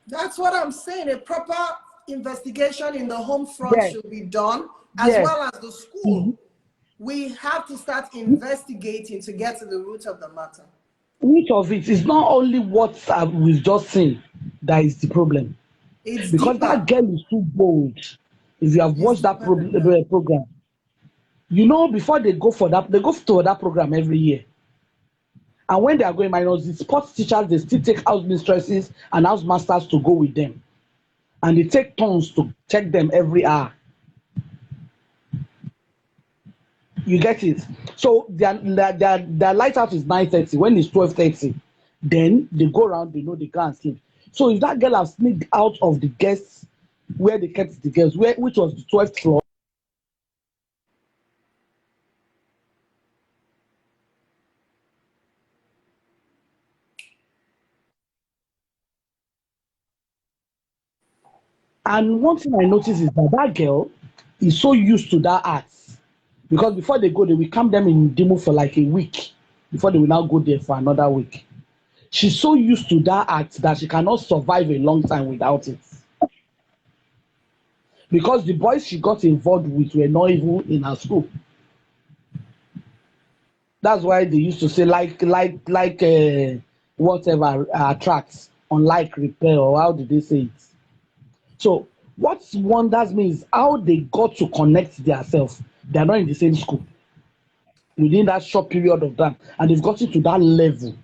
That's what I'm saying. A proper investigation in the home front Yes, should be done, as yes. well as the school. We have to start investigating to get to the root of the matter. Root of it is not only what we've just seen that is the problem. It's Because that deeper. girl is too bold. If you have It's watched that deeper than that. program, you know, before they go for that, they go to that program every year. And when they are going minors, the sports teachers, they still take house mistresses and house masters to go with them. And they take turns to check them every hour. You get it? So their light out is 9:30. When it's 12:30, then they go around, they know they can't sleep. So if that girl has sneaked out of the guests where they kept the girls, which was the 12th floor, And one thing I noticed is that that girl is so used to that art because before they go, they will camp them in Demo for like a week before they will now go there for another week. She's so used to that art that she cannot survive a long time without it. Because the boys she got involved with were not even in her school. That's why they used to say whatever attracts, unlike repel, or how did they say it? So what wonders me is how they got to connect themselves. They are not in the same school within that short period of time, and they've gotten to that level.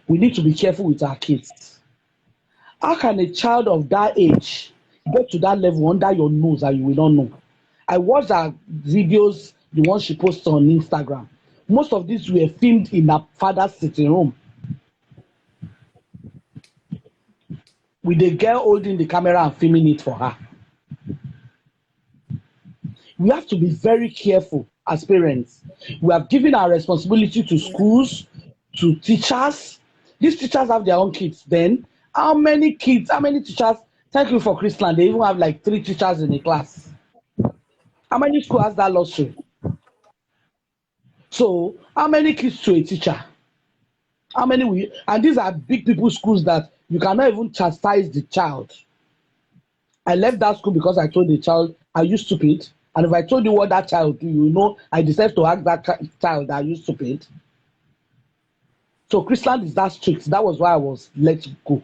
We need to be careful with our kids. How can a child of that age get to that level under your nose and you will not know? I watched her videos, the ones she posts on Instagram. Most of these were filmed in her father's sitting room, with the girl holding the camera and filming it for her. We have to be very careful as parents. We have given our responsibility to schools, to teachers. These teachers have their own kids. Then, how many kids, how many teachers? Thank you for Chrisland. They even have like 3 teachers in a class. How many schools has that luxury? So, how many kids to a teacher? How many will you, and these are big people schools that you cannot even chastise the child. I left that school because I told the child, are you stupid? And if I told you what that child do, you know I decided to ask that child, are you stupid? So Chrisland is that strict. That was why I was let go.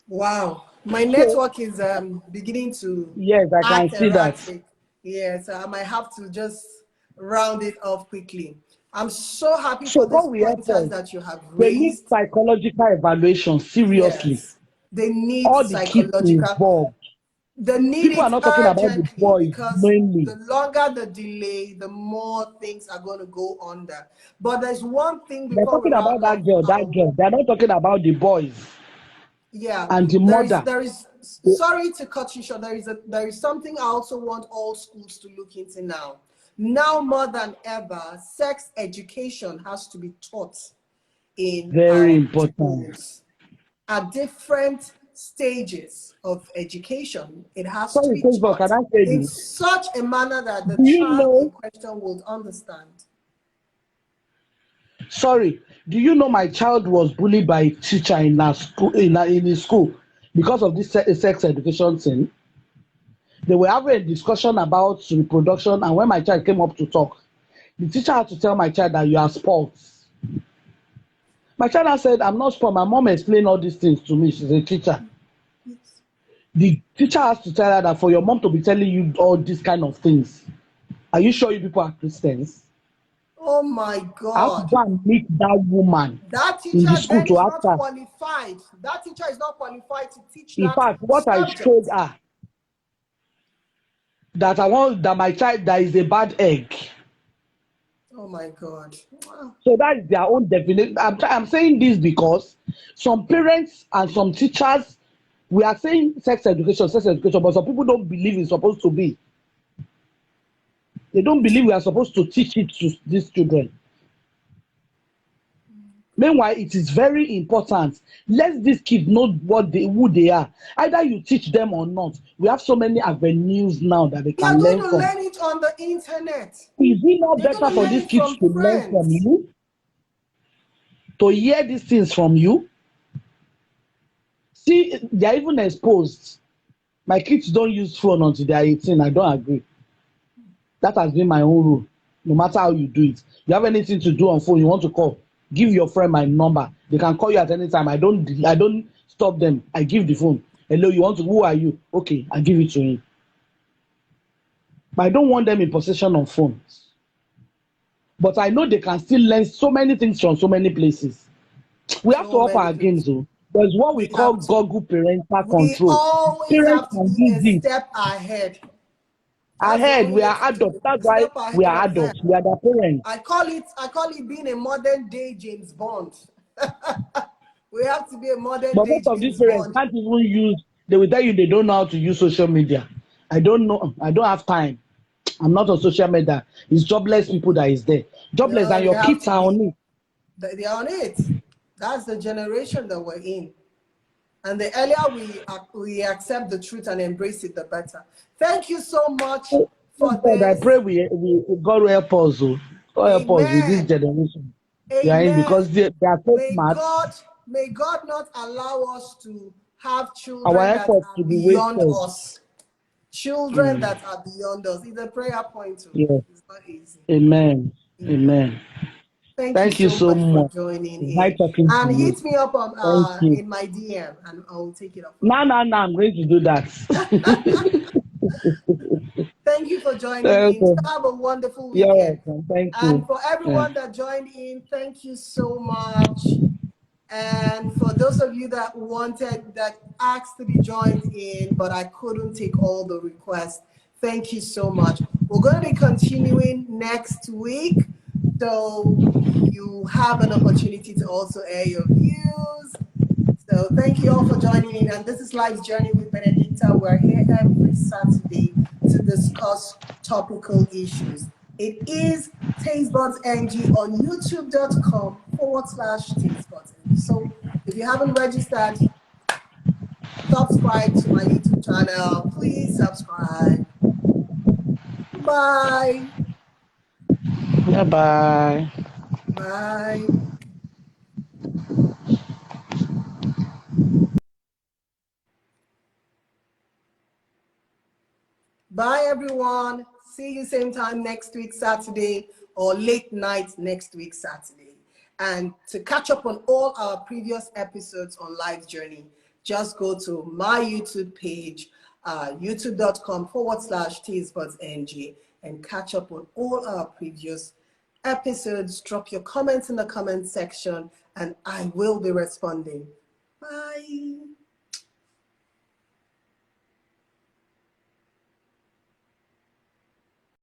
Wow. My network is beginning to Yes, I can act see that. erratic. Yes, I might have to just round it off quickly. I'm so happy So for these what we have pointers is that you have they need raised. psychological evaluation, seriously. Yes, they need All the kids psychological. involved. They need People are it not talking about the urgently boys because mainly. the longer the delay, the more things are going to go under. But there's one thing They're before we talking about round that off. girl, that girl. They're not talking about the boys Yeah, and the mother. there is. Sorry to cut you short. There is something I also want all schools to look into now. Now more than ever, sex education has to be taught in Very our important. schools at different stages of education. It has to Sorry, be Facebook, taught can I say in this? such a manner that the Do you child in know? question will understand. Sorry, do you know my child was bullied by a teacher in our school, in his school, because of this sex education thing? They were having a discussion about reproduction, and when my child came up to talk, the teacher had to tell my child that you are spoiled. My child has said, I'm not spoiled. My mom explained all these things to me. She's a teacher. The teacher has to tell her that for your mom to be telling you all these kind of things, are you sure you people are Christians? Oh my I have to God. go and meet that woman That in teacher the school then to is ask not her. qualified. That teacher is not qualified to teach In that fact, what I showed subject. her, that I want that my child that is a bad egg. Oh my God. So that is their own definition. I'm saying this because some parents and some teachers, we are saying sex education, but some people don't believe it's supposed to be. They don't believe we are supposed to teach it to these children. Meanwhile, it is very important. Let these kids know who they are. Either you teach them or not. We have so many avenues now that they They are can going learn to from. learn it on the internet. Is it not They're better going to for learn these it kids from to learn from friends. you? To hear these things from you? See, they are even exposed. My kids don't use phone until they are 18. I don't agree. That has been my own rule. No matter how you do it. You have anything to do on phone, you want to call, give your friend my number. They can call you at any time. I don't stop them. I give the phone. Hello, you want to, who are you? Okay, I give it to him. But I don't want them in possession of phones. But I know they can still learn so many things from so many places. We have to So up many our games, places. though. There's what we We call have to. Google parental We control. always Parents have to can be use a this. step ahead. That's the Ahead, only we way are to do adults. it. That's A why step we ahead are of them. adults. We are their parents. I call it being a modern day James Bond. We have to be a modern But day most of these James parents Bond. can't even use, they will tell you they don't know how to use social media. I don't know, I don't have time. I'm not on social media. It's jobless people that is there. Jobless No, and they your have kids to are be. on it. They are on it. That's the generation that we're in. And the earlier we accept the truth and embrace it, the better. Thank you so much for God, I this. pray God will help us. God help us with this Amen. generation we are in, because Amen. they are so May smart. God, may God not allow us to have Our children that efforts are to be beyond wasted. us. Children Mm. that are beyond us. It's a prayer point too. Yes. It's not easy. Amen. Amen. Amen. Thank you Thank you so so much for much. joining It's nice in. talking to And you. hit me up on Thank you. in my DM and I'll take it up from No, I'm going to do that. Thank you for joining in. Okay. Have a wonderful You're weekend. welcome. Thank And you. for Yeah. everyone that joined in, thank you so much. And for those of you that asked to be joined in, but I couldn't take all the requests, thank you so much. We're going to be continuing next week, so you have an opportunity to also air your views. So thank you all for joining in. And this is Life's Journey with Benedicta. We're here every Saturday to discuss topical issues. It is Tastebuds NG on youtube.com/tastebudsng. So if you haven't registered, subscribe to my YouTube channel. Please subscribe. Bye. Bye-bye. Bye. Bye, everyone. See you same time next week, Saturday, or late night next week, Saturday. And to catch up on all our previous episodes on Life's Journey, just go to my YouTube page, youtube.com/tastebudsng, and catch up on all our previous episodes. Drop your comments in the comment section, and I will be responding. Bye.